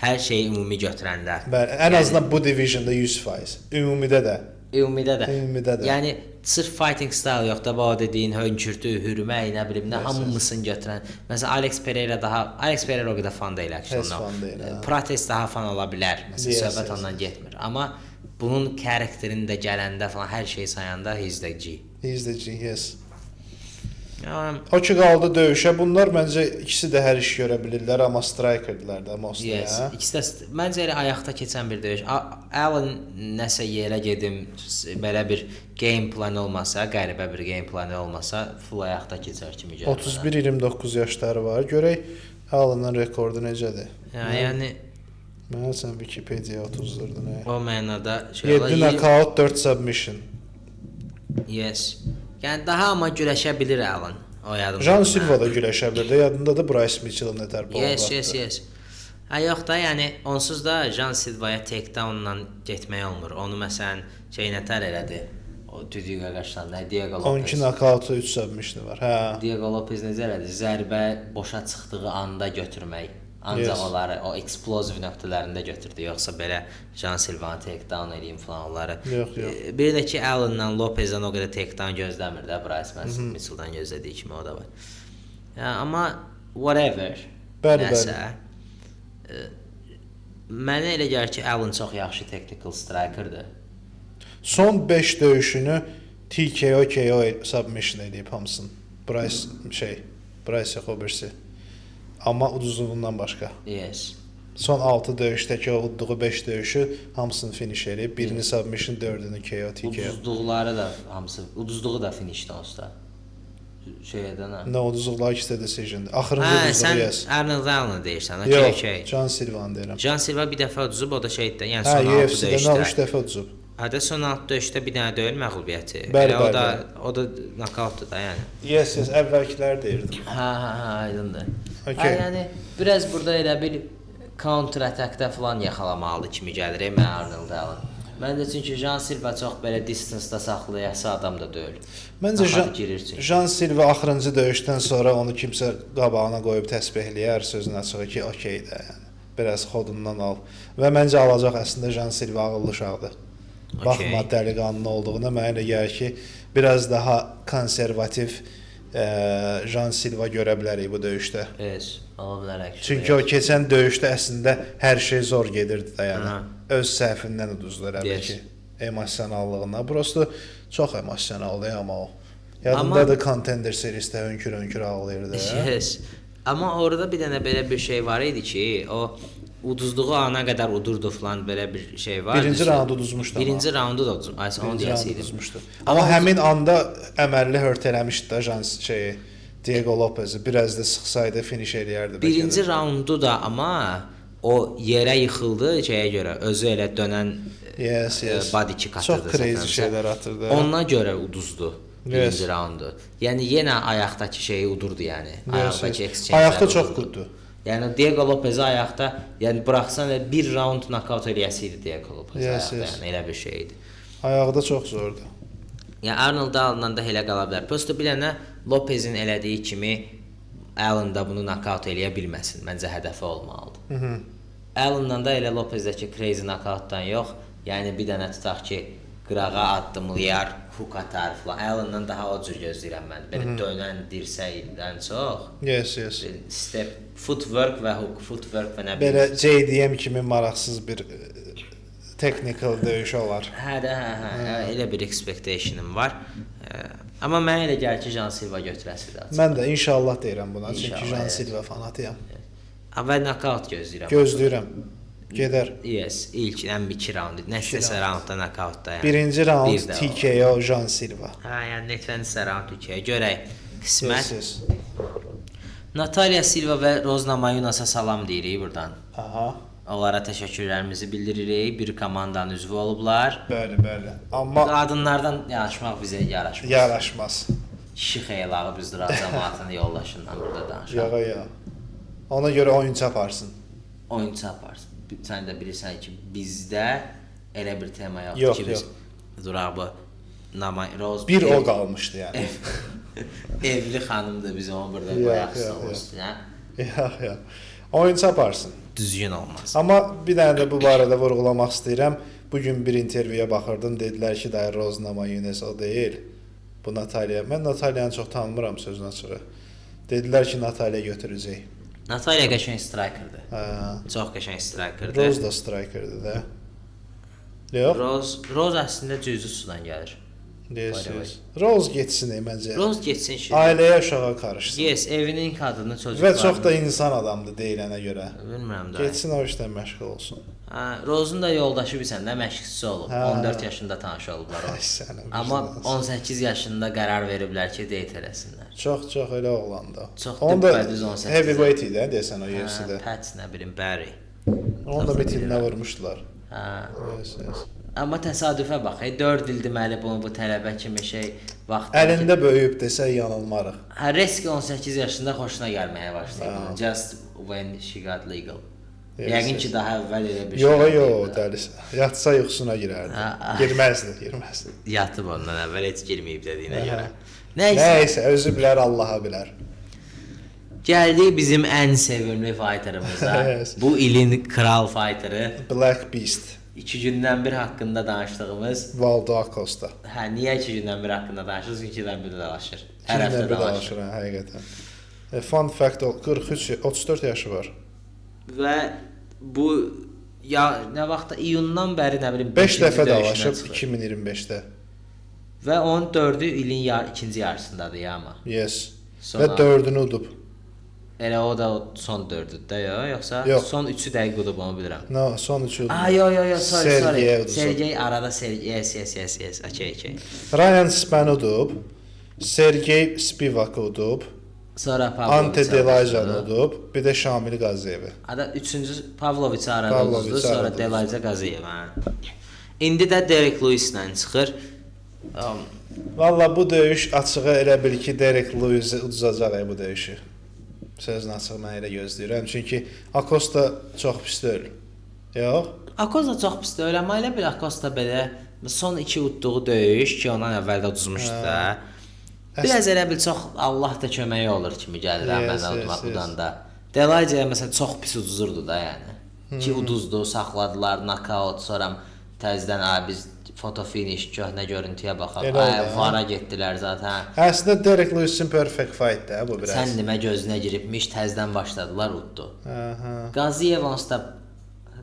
Hər şeyi ümumi götürəndə. Bəli, ən azından bu divisionda 100%. Ümumidə də. Ümumidə də. Ümumidə də. Yəni sırf fighting style yox da, bu dediyin hönkürtü, hürmək, nə bilim, nə hamısını götürən. Məsələn Alex Pereira o qədər fan deyil aksiyonda. Protest daha fan ola bilər. Məsələn söhbət ondan getmir. Amma bunun karakterini də gələndə falan hər şeyi sayanda he's the G. He's the G, yes. O ki qaldı döyüşə. Bunlar məncə ikisi də hər iş görə bilirlər, amma strikerdirlər də mostly. Yes, ikisi də məncə elə ayaqda keçən bir döyüş. Allen nəsə yerə gedim, belə bir game planı olmasa, qəribə bir game planı olmasa, full ayaqda keçər kimi gəlir. 31-29 yaşları var. Görək Allen'ın rekordu necədir? Yəni Məsələn Wikipedia 30-durdu nə? o mənada 7 knockout, 4 submission. Yes. Yəni daha amma güləşə bilir Allen. O yadımda. Jan Silva da güləşə bilirdi. Yadındadır Bryce Mitchell nətər boğuldu. Yes. Yox da, yəni onsuz da Jan Silva'ya takedown-la getmək olmur. Onu məsələn nətər elədi? O düdüyə qaçdan, Diego Lopez. 12 knockout-u 3 submission var. Hə. Diego Lopez necə elədi? Zərbə boşa çıxdığı anda götürmək. Ancaq onları o explosive nöqtələrində götürdü. Yoxsa belə Jan Silva'nı takedown edeyim falan onları. Yox. Bir də ki Allen'la Lopez'dən o qədər takedown gözləmir də. Bryce Mitchell'dan gözlədiyi kimi o da var. Ya amma whatever. Bəli. Mənə elə gəlir ki Allen çox yaxşı technical strikerdir. Son 5 döyüşünü TKO, KO submission edib hamısını. Bryce yox o birisi. Amma uduzluğundan başqa. Yes. Son 6 döyüşdəki o udduğu 5 döyüşü hamısını finish edib. Birini submission, 4-ünü KO, TKO. Uduzduqları da hamısı, uduzduğu da finishdə onsuz da. Şeydən ha. Nə uduzluqlar ikisi də decision'dır. Axırıncı uduzluğu yes. Sən Arnold Allen deyirsən, okey. Jan Silva'nı deyirəm. Jan Silva bir dəfə uduzub, o da şeydə, yəni son 6 döyüşdə. 3 dəfə uduzub. Hədə son 6 döyüşdə bir dənə deyil məğlubiyyəti. Bəli. O da knockoutdur da, yəni. Yes, əvvəlkilər deyirdim. Hə, aydındır. Okay. Yəni biraz burada elə bir counter attack-da falan yaxalamalı kimi gəlir mənə Arnold Allen. Məncə çünki Jan Silva çox belə distance-da saxlayası adam da deyil. Məncə Jan Silva axırıncı döyüşdən sonra onu kimsə qabağına qoyub təsbihləyər, sözün açığı ki, okey də, yəni. Biraz xodundan al. Və məncə alacaq əslində Jan Silva ağıllı uşaqdır. Baxma dəliqanlı olduğuna, mənə elə gəlir ki, biraz daha konservativ Jan Silva görə bilərik bu döyüşdə. Yes, ola bilər. Çünki o keçən döyüşdə əslində hər şey zor gedirdi də, yəni. Öz səhvindən uduzdular əlbəttə ki, emosionallığından. Prosto çox emosionaldır amma o. Yadındadır Contender serisdə hönkür ağlayırdı. Yes. Amma orada bir dənə belə bir şey var idi ki, o uduzduğu ana qədər udurdu falan belə bir şey var. Birinci raundu uduzmuşdu. Birinci raundu da uduzmuşdu. Ay, onu deyəsiydim. Amma həmin anda əməlli hört eləmişdi də şeyi. Diego Lopez'i biraz da sıxsaydı finish eləyərdi. Birinci raundu da amma o yerə yıxıldı şeyə görə. Özü elə dönən body kick atırdı. Çox crazy şeylər atırdı. Ona görə uduzdu birinci raundu. Yəni yenə ayaqdakı şeyi udurdu yəni. Ayaqdakı exchange. Ayaqda çox quddu. Yəni Diego Lopez ayaqda, yəni buraxsan bir raund nokaut eləyəsi idi Diego Lopez ayaqda. Yəni elə bir şey idi. Ayaqda çox zordu. Yəni Arnold alınan da elə qala bilər. Prosta bir dənə Lopezin elədiyi kimi Allen da bunu nokaut eləyə bilməsin. Məncə hədəfi olmalıdır. Allen'dan da elə Lopezdəki crazy nokautdan yox. Yəni bir dənə tutaq ki, qırağa addımlayar, hook atar falan. Allen'dan daha o cür gözləyirəm mən. Belə dönən dirsəkdən çox. Yes. Step, footwork və hook, footwork və nə bilim. Belə JDM kimi maraqsız bir technical döyüş olar. Hə, elə bir expectation'ım var. Amma mənə elə gəlir ki, Jan Silva götürəsidir. Mən də inşallah deyirəm buna, çünki Jan Silva fanatıyam. Və nokaut gözləyirəm. Gözləyirəm. Gedər. Yes, ilk ən 2 raund. Nəsə raundda nokautda yəni. Birinci raund TKO Jan Silva. Hə, yəni nəsə raund TKO. Görək. Qismət. Natalya Silva və Rozna Mayunasa salam deyirik buradan. Aha. Onlara təşəkkürlərimizi bildiririk. Bir komandanın üzvü olublar. Bəli. Amma qadınlardan yanaşmaq bizə yaraşmaz. Yaraşmaz. Kişi xeylağı biz dura cəmaatının yoldaşından burada danışaq. Ya. Ona görə oyunçu aparsın. Oyunçu aparsın. Sən də bilirsən ki, bizdə elə bir tema yoxdur ki, biz duraq bu Roz bir o qalmışdı yəni. Evli xanımdır, biz onu burada qoyaqsınız. Ya. Oyunçu aparsın. Düzgün olmaz. Amma bir dənə də bu barədə vurğulamaq istəyirəm. Bugün bir intervyuya baxırdım, dedilər ki, da Rozna Mayunasa o deyil. Bu Natalya. Mən Natalyanı çox tanımıram sözün açığı. Dedilər ki, Natalya götürəcək. Natalya qəşəng strikerdir. Çox qəşəng strikerdir. Roz da strikerdir də. Yox. Roz əslində cüzü sudan gəlir. Yes. Roz getsin məncə. Roz getsin şimdi. Ailəyə uşağa qarışsın. Yes, evinin qadını, çocuklarını. Və çox da insan adamdır deyilənə görə. Bilmirəm də. Getsin o işlə məşğul olsun. Rozun da yoldaşı bilsən də məşqçisi olub. 14 yaşında tanış olublar. Amma 18 yaşında qərar veriblər ki, date eləsinlər. Çox elə oğlandı. Çox düz 18. Heavyweight idi desən o UFC-də. Pats nə bilim, Barry. Onu da bitirinə vurmuşdular. Yes. Amma təsadüfə bax, 4 il deməli bu tələbə kimi şey vaxt əlində böyüyüb desə yanılmarıq. Reski 18 yaşında xoşuna gəlməyə başladı. Just when she got legal. Yəqin ki, daha əvvəl elə bir şey. Yox, dəlisə. Yatsa yuxusuna girərdi. Girməzdi. Yatıb ondan əvvəl heç girməyib dediyinə görə. Nəysə, özü bilər, Allaha bilər. Gəldik bizim ən sevimli fighterımıza. Bu ilin kral fighteri. Black Beast. 2 gündən bir haqqında danışdığımız Waldo Acosta. Hə, niyə 2 gündən bir haqqında danışırıq? 2-dən biri danışır. Hər həftə danışır, həqiqətən. Fun fact, 34 yaşı var. Və bu nə vaxtda iyundan bəri nə bilim 5 dəfə dalaşıb 2025-də. Və onun 4-ü ilin ikinci yarısındadır ya amma. Yes. Və 4-ünü udub. Elə o da son 4-dür də yoxsa son 3-ü dəqiq udub onu bilirəm. Son 3-ü udub. Yox, sorry. Sergey arada yes. Okay. Ryan Spann udub. Sergey Spivak udub. Sonra Ante Delajcan udub. Bir də Şamil Qaziyev. Ada 3-cü Pavloviç arada uduzdu, sonra Delajca Qaziyev. İndi də Derek Lewis-lə çıxır. Valla bu döyüş açığı elə bil ki, Derek Lewis uduzacaq bu döyüşü. Sözün açığı mən elə gözləyirəm. Çünki Acosta çox pis deyil. Yox? Acosta çox pis deyil, amma elə bil Acosta belə son 2 udduğu döyüş ki, ondan əvvəl də uduzmuşdu da. Biraz elə bil çox Allah da köməyi olur kimi gəlir mənə udanda. Delajca məsələn çox pis uduzurdu da yəni. Ki uduzdu, saxladılar, nokaut, sonra təzədən biz foto finish, köhnə görüntüyə baxaq. Vara getdilər zaten. Əslində Derek Lewis-in perfect fight də bu biraz. Sən demə gözünə giribmiş, təzədən başladılar, uddu. Qaziyev onsuz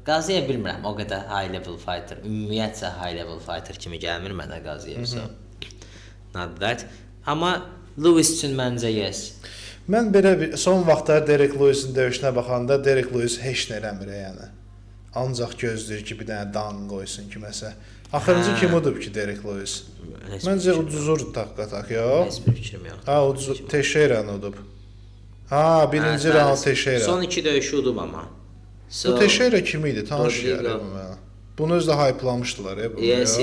Qaziyev bilmirəm, o qədər high level fighter, ümumiyyətcə high level fighter kimi gəlmir mənə Qaziyev. Not that. Amma Lewis üçün məncə yes. Mən belə bir son vaxtlar Derek Lewis'in döyüşünə baxanda Derek Lewis heç nə eləmir yəni. Ancaq gözləyir ki, bir dənə dan qoysun kiməsə. Axırıncı kim udub ki Derek Lewis? Məncə uduzur tak, yox. Heç bir fikrim yoxdur. Ha, uduzur. Teixeira'nı udub. Ha, birinci round Teixeira. Son 2 döyüşü udub ama. Bu Teixeira kim idi? Tanış yəni mənə. Bunu özdə hype'lamışdılar ya bunu. Yes.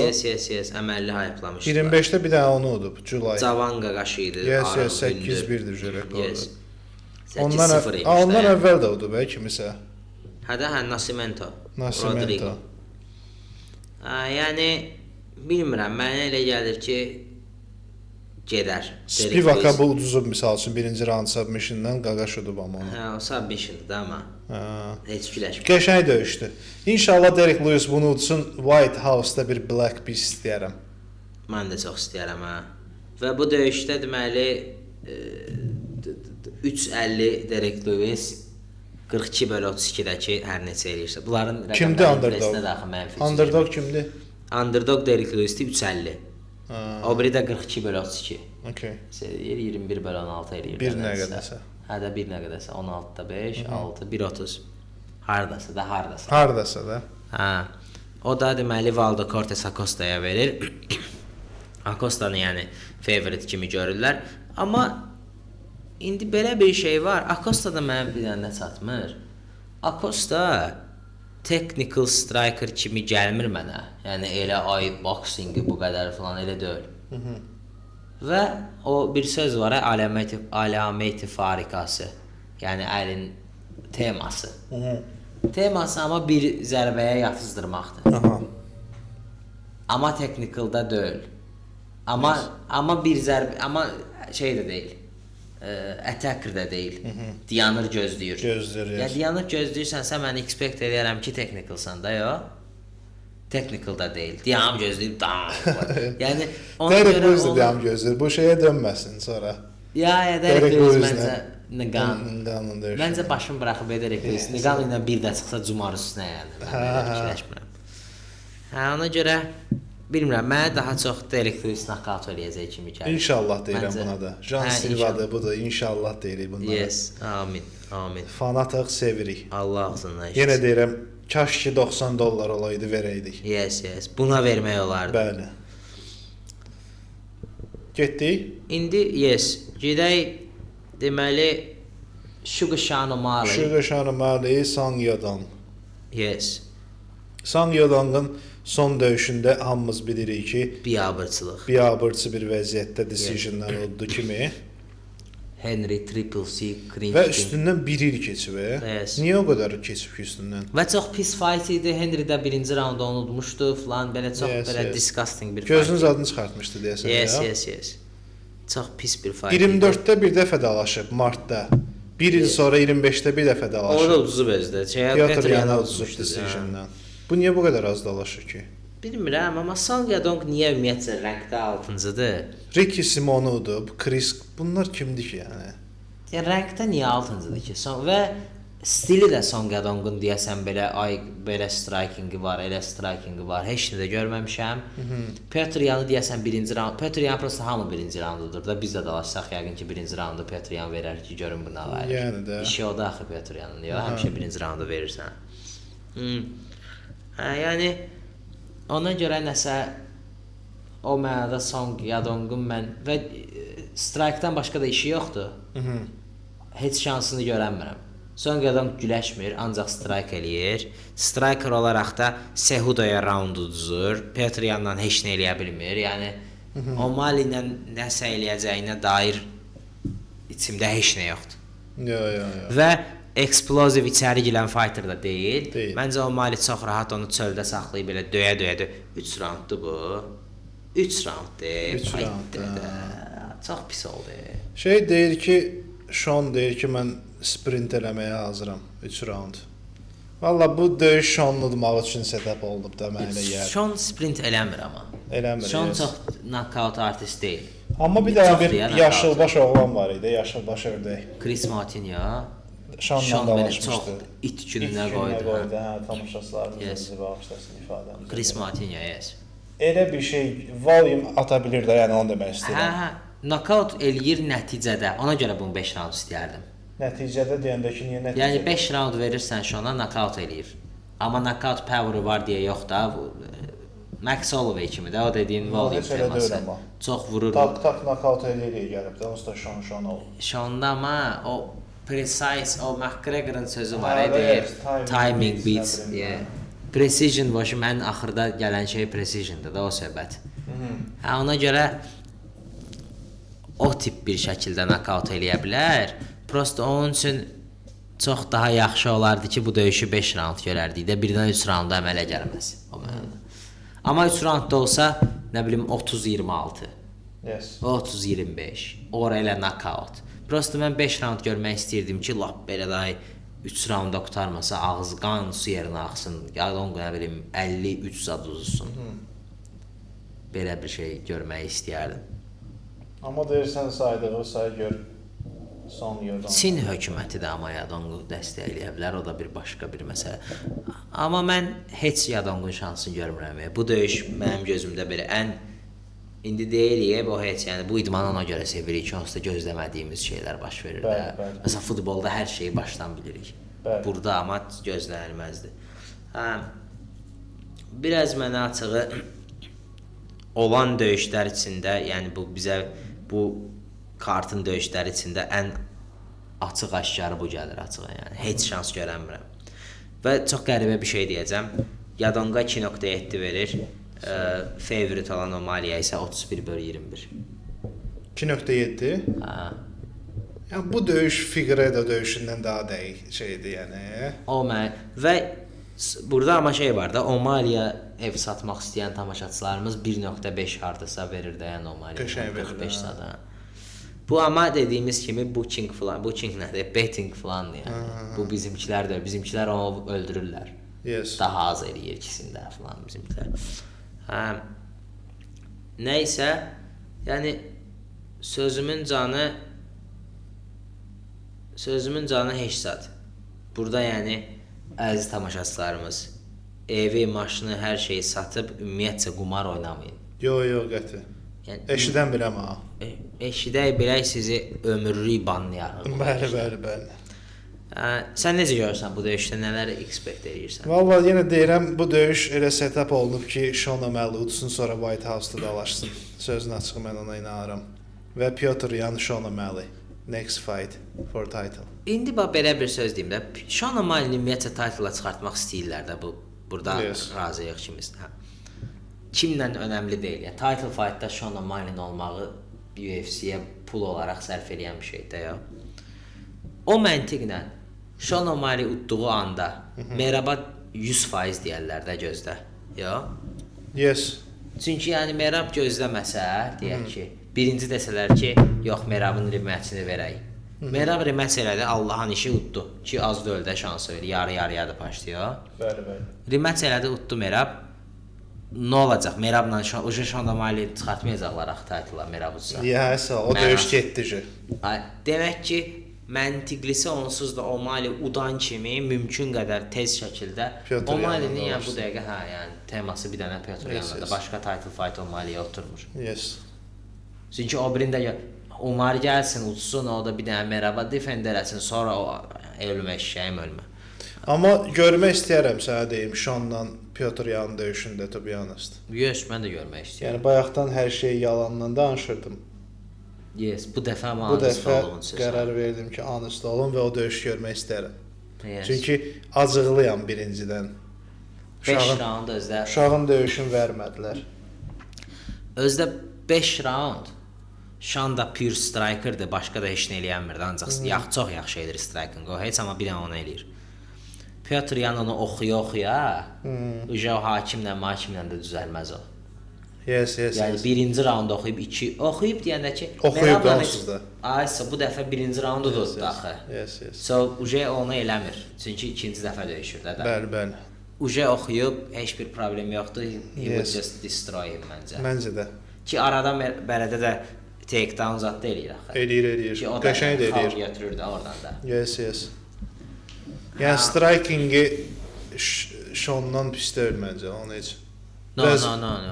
Əməlli hype'lamışdılar. 25-də bir dənə onu udub, July. Zavanga qaşı idi. Yes, 8-1-dir rekordu. Yes. 8-0 imiş. Ondan əvvəl də udub kimisə. Hə, Nascimento. Nascimento. Yəni bilmirəm, mənə elə gəlir ki gedər. Spivaka bu uduzub misal üçün birinci round submission-dan qaqaş udub amma onu. Hə, o submission-dır da amma. Heç fikirləşmir. Qəşəng döyüşdü. İnşallah Derek Lewis bunu udsun. White House-da bir Black Beast istəyərəm. Mən də çox istəyirəm ha. Və bu döyüşdə deməli 3:50 Derek Lewis 42/32-dəki hər neçə eləyirsə. Bunların rəqəmlərinə daxil mənfi. Underdog kimdir? Underdog Derek Lewis-dir 3:50. O biri də 42/32. Okay. 21/16 eləyir. Bir nə qədərsə. Hə də bir nə qədərsə 16-da 5, 6, 1:30. Hardasa da. Hardasa da. Hə. O da deməli Valdo Cortes Acosta'ya verir. Acostanı yəni favorite kimi görürlər. Amma indi belə bir şey var. Acosta da mənə bir dənə çatmır. Acosta technical striker kimi gəlmir mənə. Yəni elə boxingi bu qədər falan elə deyil. Və o bir söz var, əlaməti farikası. Yəni əlin teması. Teması amma bir zərbəyə yatızdırmaqdır. Amma technicalda deyil. Amma bir zərbə, amma şey də deyil. Attacker da deyil. Dayanır gözləyir. Yəni dayanır gözləyirsənsə mən expect edirəm ki, technicalsan da yox. Technical da deyil. Dayanıb gözləyib yəni ona görə dayanıb gözləyir. Bu şeyə dönməsin sonra. Derek Lewis məncə Ngannou. Məncə başını buraxıb Derek Lewis. Ngannou ilə bir də çıxsa cumar üstünə yəni. Mən fikirləşmirəm. Ona görə bilmirəm, mənə daha çox Derek Lewis knockout eləyəcək kimi gəlir. İnşallah deyirəm buna da. Jan Silva-dır, bu da inşallah deyirik bunlara. Yes, amin. Fanatıq, sevirik. Allah ağzından eşitsin. Yenə deyirəm, kaş ki $90 olaydı verəydik. Yes. Buna vermək olardı. Bəli. Getdik. İndi gedək deməli Sugar Mali, Sang Yadong. Yes. Sang Yadong'un son döyüşündə hamımız bilirik ki, biabırçı bir vəziyyətdə decisionlar oldu kimi. Henry Triple C cringe. Və üstündən 1 il keçib. Niyə o qədər keçib ki üstündən? Və çox pis fight idi. Henry də birinci raunda unutmuşdu falan. Belə çox belə disgusting bir fight. Gözünüz adını çıxartmışdı deyəsən. Yes. Çox pis bir fight. 24-də bir dəfə dalaşıb martda. 1 il sonra 25-də bir dəfə dalaşıb. O da uduzub özdə. Piotr Yana uduzub decisiondan. Bu niyə bu qədər az dalaşır ki? Bilmirəm, amma Sang Yadong niyə ümumiyyətlə rəngdə 6-cıdır? Ricky Simonu udub, Chris, bunlar kimdir ki yəni? Rəngdə niyə 6-cıdır ki? Və stili də Sang Yadongun deyəsən belə strikingi var, elə strikingi var. Heç nə də görməmişəm. Piotr Yanı deyəsən birinci raund. Piotr Yan prosta hamı birinci raundudur da. Biz də dalaşsaq yəqin ki birinci raundu Piotr Yan verər ki, görün bu nə var. Yəni də. İşi o da axı Piotr Yanın. Həmişə birinci raundu verirsən. Yəni ona görə nəsə o mənada Sang Yadongun mən və strike'dan başqa da işi yoxdur. Heç şansını görənmirəm. Sang Yadong güləşmir, ancaq strike eləyir. Striker olaraq da Cejudo'ya round uduzur. Piotr Yanla heç nə eləyə bilmir. Yəni O'Malley ilə nəsə eləyəcəyinə dair içimdə heç nə yoxdur. Yox. Və explosive içəri girən fighter da deyil. Məncə O'Malley çox rahat onu çöldə saxlayıb belə döyə. 3 raunddur bu. 3 raunddur. Çox pis oldu. Şey deyir ki, Sean deyir ki, mən sprint eləməyə hazıram 3 raund. Valla bu döyüş Sean'ı udmaq üçün setup olub da mənə elə gəlir. Sean sprint eləmir amma. Sean çox knockout artist deyil. Amma bir daha bir yaşılbaş oğlan var idi, yaşılbaş ördək. Chris Martinez. Sean dalaşmışdı. Çox it gününə qoydu. Tamaşaçılarımız bizi bağışlasın ifadəmiz. Chris Martinez. Elə bir şey volume ata bilir də, yəni onu demək istəyirəm. Knockout eləyir nəticədə. Ona görə bunu 5 raund istəyərdim. Nəticədə deyəndə ki, niyə nəticədə? Yəni 5 raund verirsən Şona, knockout eləyir. Amma knockout power var deyə yox da. Max Holloway kimi də o dediyin volume teması. Çox vurur. Tak knockout eləyir gəlib də, onsuz da Şon oldu. Şonda amma o precise, o McGregor'ın sözü var deyir. Timing beats. Yeah. Precision var. Mən axırda gələn şey precisiondır da o söhbət. Hə, ona görə o tip bir şəkildə knockout eləyə bilər. Prosta onun üçün çox daha yaxşı olardı ki, bu döyüşü 5 raund görərdik də, birdən 3 raunda əmələ gəlməz. O mənada. Amma 3 raundda olsa, nə bilim 30-26. Yes. 30-25. Ora elə knockout. Prosta mən 5 raund görmək istəyirdim ki, lap belə daha 3 raunda qutarmasa ağız qan su yerinə axsın. Ya da nə bilim 53 zad uzsun. Belə bir şey görmək istəyərdim. Amma deyirsən saydığı say gör. Son yerdən. Çin hökuməti də amma Yadonqu dəstəkləyə bilər, o da bir başqa bir məsələ. Amma mən heç Yadonqun şansını görmürəm. Bu döyüş mənim gözümdə belə ən indi deyirik, o heç yəni bu idmanı ona görə sevirik ki, onsuz da gözləmədiyimiz şeylər baş verir də. Məsələn futbolda hər şeyi başdan bilirik. Burada amma gözlənilməzdir. Hə. Biraz mənə açığı olan döyüşlər içində, yəni bu bizə bu kartın döyüşləri içində ən açıq-aşkarı bu gəlir açığa, yəni heç şans görənmirəm. Və çox qəribə bir şey deyəcəm. Yadonqa 2.7 verir. Favorit olan O'Malley isə 31/21. 2.7. Hə. Yəni bu döyüş Figueiredo döyüşündən daha dəqiq şeydir, yəni. O mən və burada amma şey var da, O'Malley'ə ev satmaq istəyən tamaşaçılarımız 1.5 hardasa verir də, yəni O'Malley 45 sada. Bu amma dediyimiz kimi booking falan, booking nədir? Betting falan yəni. Bu bizimkilər də, bizimkilər onu öldürürlər. Yes. Daha az eləyir ikisində falan bizimkilər. Hə. Nəysə, yəni sözümün canı heç zad. Burada yəni əziz tamaşaçılarımız, evi, maşını, hər şeyi satıb ümumiyyətcə qumar oynamayın. Yox, qəti. Yəni, eşidən biləm ha. Eşidək bilək sizi ömürlük banlayarıq. Bəli. Sən necə görürsən bu döyüşdə, nələri expect edirsən? Vallahi yenə deyirəm, bu döyüş elə setup olunub ki, Sean O'Malley udsun, sonra White House-da dalaşsın. Sözün açığı mən ona inanıram. Və Petr Yan, Sean O'Malley. Next fight for title. İndi bax belə bir söz deyim də, Sean O'Malley ümumiyyətcə title-a çıxartmaq istəyirlər də bu. Burada razıyıq ikimiz. Kimlə önəmli deyil. Yəni title fight-da Sean O'Malley-nin olmağı UFC-yə pul olaraq sərf edən bir şeydir ya. O məntiqlə Sean O'Malley udduğu anda Merab'a 100% deyərlər də gözdə. Ya. Yes. Çünki yəni Merab gözləməsə, deyək ki, birinci desələr ki, yox Merab'ın rematchini verək. Merab rematch elədi, Allahın işi uddu ki, az da öldə şansı verir, yarı-yarıya da başlayır. Bəli. Rematch elədi, uddu Merab. Nə olacaq? Merabla Sean O'Malley çıxartmayacaqlar axı title'a Merab udsa. Yes, o döyüş getdi. Demək ki, məntiqlisi onsuz da O'Malley udan kimi mümkün qədər tez şəkildə O'Malley'nin yəni bu dəqiqə yəni teması bir dənə Petr Yan'da başqa title fight O'Malley'ə oturmur. Yes. Çünki o birində O'Malley gəlsin, udsun, o da bir dənə Merab'a defend eləsin, sonra o ölmə eşəyim ölmə. Amma görmək istəyərəm sənə deyim Sean'la Petr Yan döyüşündə, to be honest. Yes, mən də görmək istəyirəm. Yəni bayaqdan hər şey yalandan danışırdım. Yes, bu dəfə qərar verdim ki, honest olum və o döyüşü görmək istəyirəm. Yes. Çünki acıqlıyam birincidən. 5 raund özdə. Uşağın döyüşünü vermədilər. Özdə 5 raund. Sean da pure strikerdir, başqa da heç nə eləyənmirdi, ancaq çox yaxşı edir striking. O heç amma bir dənə onu eləyir. Petr Yan onu oxuya, o hakimlə, də düzəlməz o. Yes. Yəni birinci raund oxuyub deyəndə ki, oxuyub da onsuz da. Aysa bu dəfə birinci raundu uddu axı. Yes. So onu eləmir. Çünki ikinci dəfə döyüşür də. Bəli. Oxuyub, heç bir problem yoxdur. He would just destroy him məncə. Məncə də. Ki arada belədə də takedown zad da eləyir axı. Eləyir. Qəşəng də eləyir. Götürür də oradan da. Yes. Yəni strikingi Sean'dan pis deyil məncə, onu heç. No.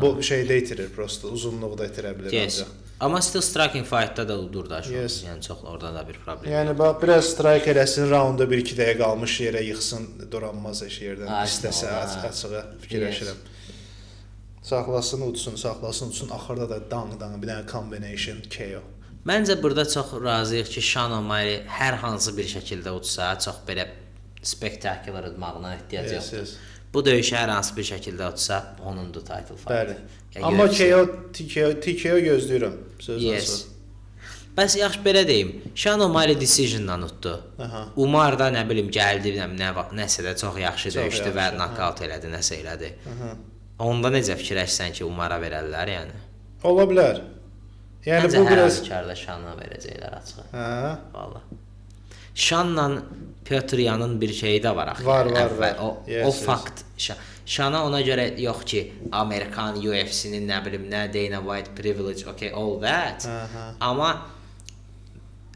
Bu şeydə itirir prosta, uzunluqda itirə bilər ancaq. Amma still striking fight'da da udurdaş oldu. Yes. Yəni çox orada da bir problem. Yəni bax biraz strike eləsin, raunda 1-2 dəqiqə qalmış yerə yıxsın, duranmaz heç yerdən. İstəsə açığa fikirləşirəm. Saxlasın, utsun, axırda da dang bir dənə combination KO. Məncə burada çox razıyıq ki, Sean O'Malley hər hansı bir şəkildə utsa, çox belə spektakular udmağına ehtiyac yoxdur. Bu döyüşü hər hansı bir şəkildə utsa, onundur title fight. Bəli. Amma TKO gözləyirəm. Yes. Bəs yaxşı belə deyim. Sean O'Malley decision-dan utdu. Umar da nə bilim gəldi, nəsə də çox yaxşı döyüşdü və knockout elədi, nəsə elədi. Onda necə fikirləşsən ki, Umara verərlər yəni? Ola bilər. Yəni bu biraz karda Sean'a verəcəklər açığı. Hə. Valla. Sean'la Petr Yan'ın bir şeyi də var axı. Var. O fakt. Sean'a ona görə yox ki, Amerikan UFC-nin nə bilim nə Dana White privilege, okay, all that. Amma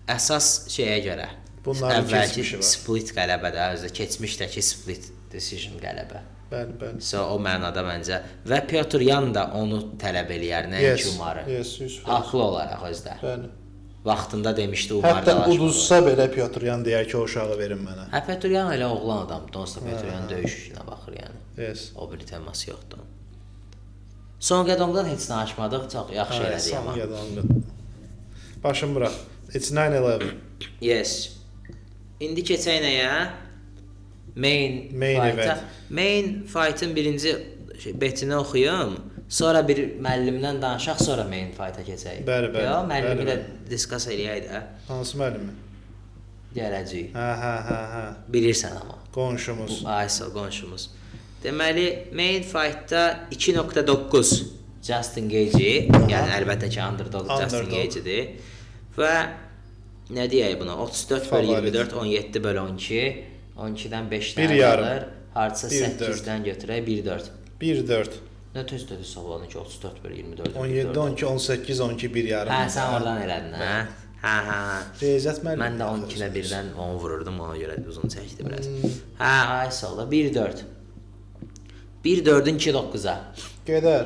əsas şeyə görə bunların keçmişi var. Split qələbədə özü keçmişdəki split decision qələbə. Bəli. So o mənada məncə və Petr Yan da onu tələb eləyər, nəinki Umarı. Haqlı olaraq özdə. Bəli. Vaxtında demişdi Umar da. Hətta uduzsa belə Petr Yan deyər ki, o uşağı verin mənə. Hə, Petr Yan elə oğlan adamdır. Onsuz da Petr Yan döyüşünə baxır yəni. Yes. O bir teması yoxdur. Son qədondan heç nə açmadıq, çox yaxşı elədik amma. Son qədondan. Başım bura. It's 9-11. Yes. İndi keçək nəyə? Main event. Main fight'ın birinci betini oxuyum. Sonra bir müəllimdən danışaq, sonra main fight'a keçək. Bəli. Yox, müəllimi də discuss eləyək də. Hansı müəllimi? Gələcək. Hə. Bilirsən amma. Qonşumuz. Aysa qonşumuz. Deməli, main fight'da 2.9 Justin Gaethje, yəni əlbəttə ki, underdog Justin Gaethje'dir. Və nə deyək buna? 34/24, 17/12, 12-dən 5-dən alır. Hardasa 8-dən götürək 1-4. 1-4. Nə tez dedi savlanı ki 34/24. 17, 12, 18, 12, 1,5. Hə, sən oradan elədin, hə? Hə. Riyaziyyat müəllimi. Mən də 12-lə 1-dən 10 vururdum, ona görə uzun çəkdi biraz. Hə, ay solda 1-4. 1-4-ün 2-9-a. Gedər.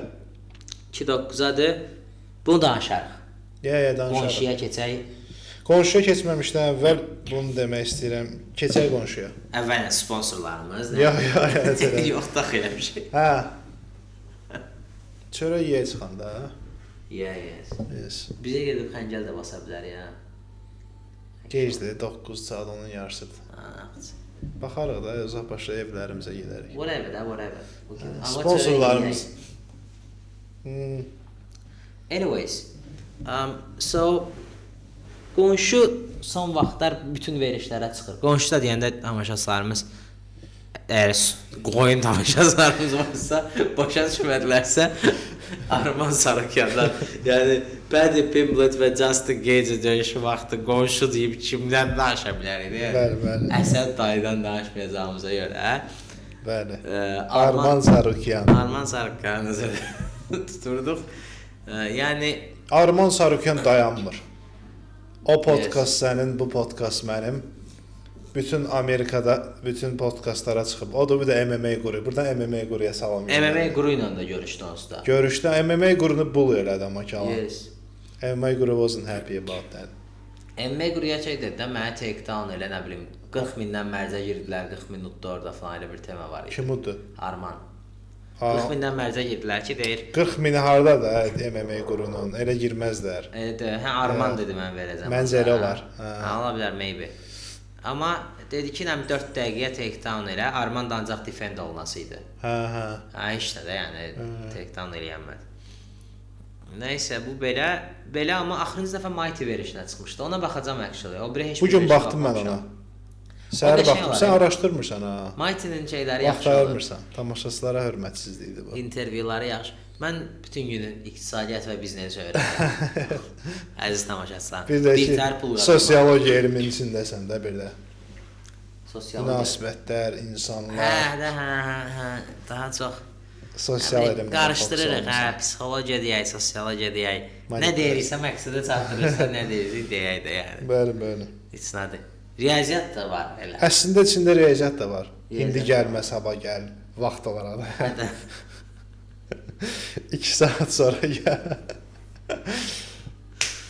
2-9-adır. Bunu danışarıq. Danışarıq. Qonşuya keçək. Qonşuya keçməmişdən əvvəl bunu demək istəyirəm. Keçək qonşuya. Əvvələn sponsorlarımız. Yox, dax elə bir şey. Hə. Çörək yeyə çıxanda. Yes. Bizə gedib xəncəl də basa bilər ya. Gecdir, 9 saat onun yarısıdır. Baxarıq da, uzaq başqa evlərimizə gedərik. Whatever. Sponsorlarımız. Anyways, so qonşu son vaxtlar bütün verişlərə çıxır. Qonşu da deyəndə tamaşaçılarımız əgər qoyun tamaşaçılarımız varsa, başa düşmədilərsə Arman Sarıkyandan, yəni Paddy Pimblett və Justin Gaethje döyüşü vaxtı qonşu deyib kimdən danışa bilər idi? Bəli. Əsəd dayıdan danışmayacağımıza görə. Bəli. Arman Sarıkyan. Arman Sarıkyanı tuturduq. Yəni Arman Sarıkyan dayanmır. O podkast sənin, bu podkast mənim. Bütün Amerikada bütün podkastlara çıxıb. O da bir də MMA quru. Buradan MMA quruya salam. MMA quru ilə də görüşdü onsuz da. Görüşdə MMA qurunu bul elədi amma ki. Yes. MMA quru wasn't happy about that. MMA quruya çəkdi də mənə takedown elə nə bilim 40 mindən mərzə girdilər, 40 min utdu orada falan elə bir tema var idi. Kim uddu? Arman. 40 mindən mərzə girdilər ki, deyir. 40 mini harda da MMA qurunun elə girməzlər. Hə, Arman dedi mən verəcəm. Məncə elə olar. Ola bilər maybe. Amma dedi ki, 4 dəqiqəyə takedown elə, Arman da ancaq defend olması idi. Hə. Heç nə də, yəni takedown eləyənmədi. Nəysə, bu belə amma axırıncı dəfə Mighty verişinə çıxmışdı. Ona baxacam actually. O biri heç bir. Bu gün baxdım mən ona. Səhər baxdım. Sən araşdırmırsan ha. Mighty-nin şeyləri yaxşı olur. Baxırmırsan. Tamaşaçılara hörmətsizlikdir bu. İntervyuları yaxşı. Mən bütün günü iqtisadiyyat və biznes öyrənirəm. Əziz tamaşaçılar. Bir də ki, sosiologiya elminin içindəsən də bir də. Sosiologiya. Münasibətlər, insanlar. Hə. Daha çox sosial elmlər. Qarışdırırıq, psixologiya deyək, sosiologiya deyək. Nə deyirsə məqsədə çatdırırsa, nə deyirsə deyək də yəni. Bəli. Heç nədir. Riyaziyyat da var elə. Əslində içində riyaziyyat da var. İndi gəlməz, sabah gəl, vaxt olar da. 2 saat sonra gəl.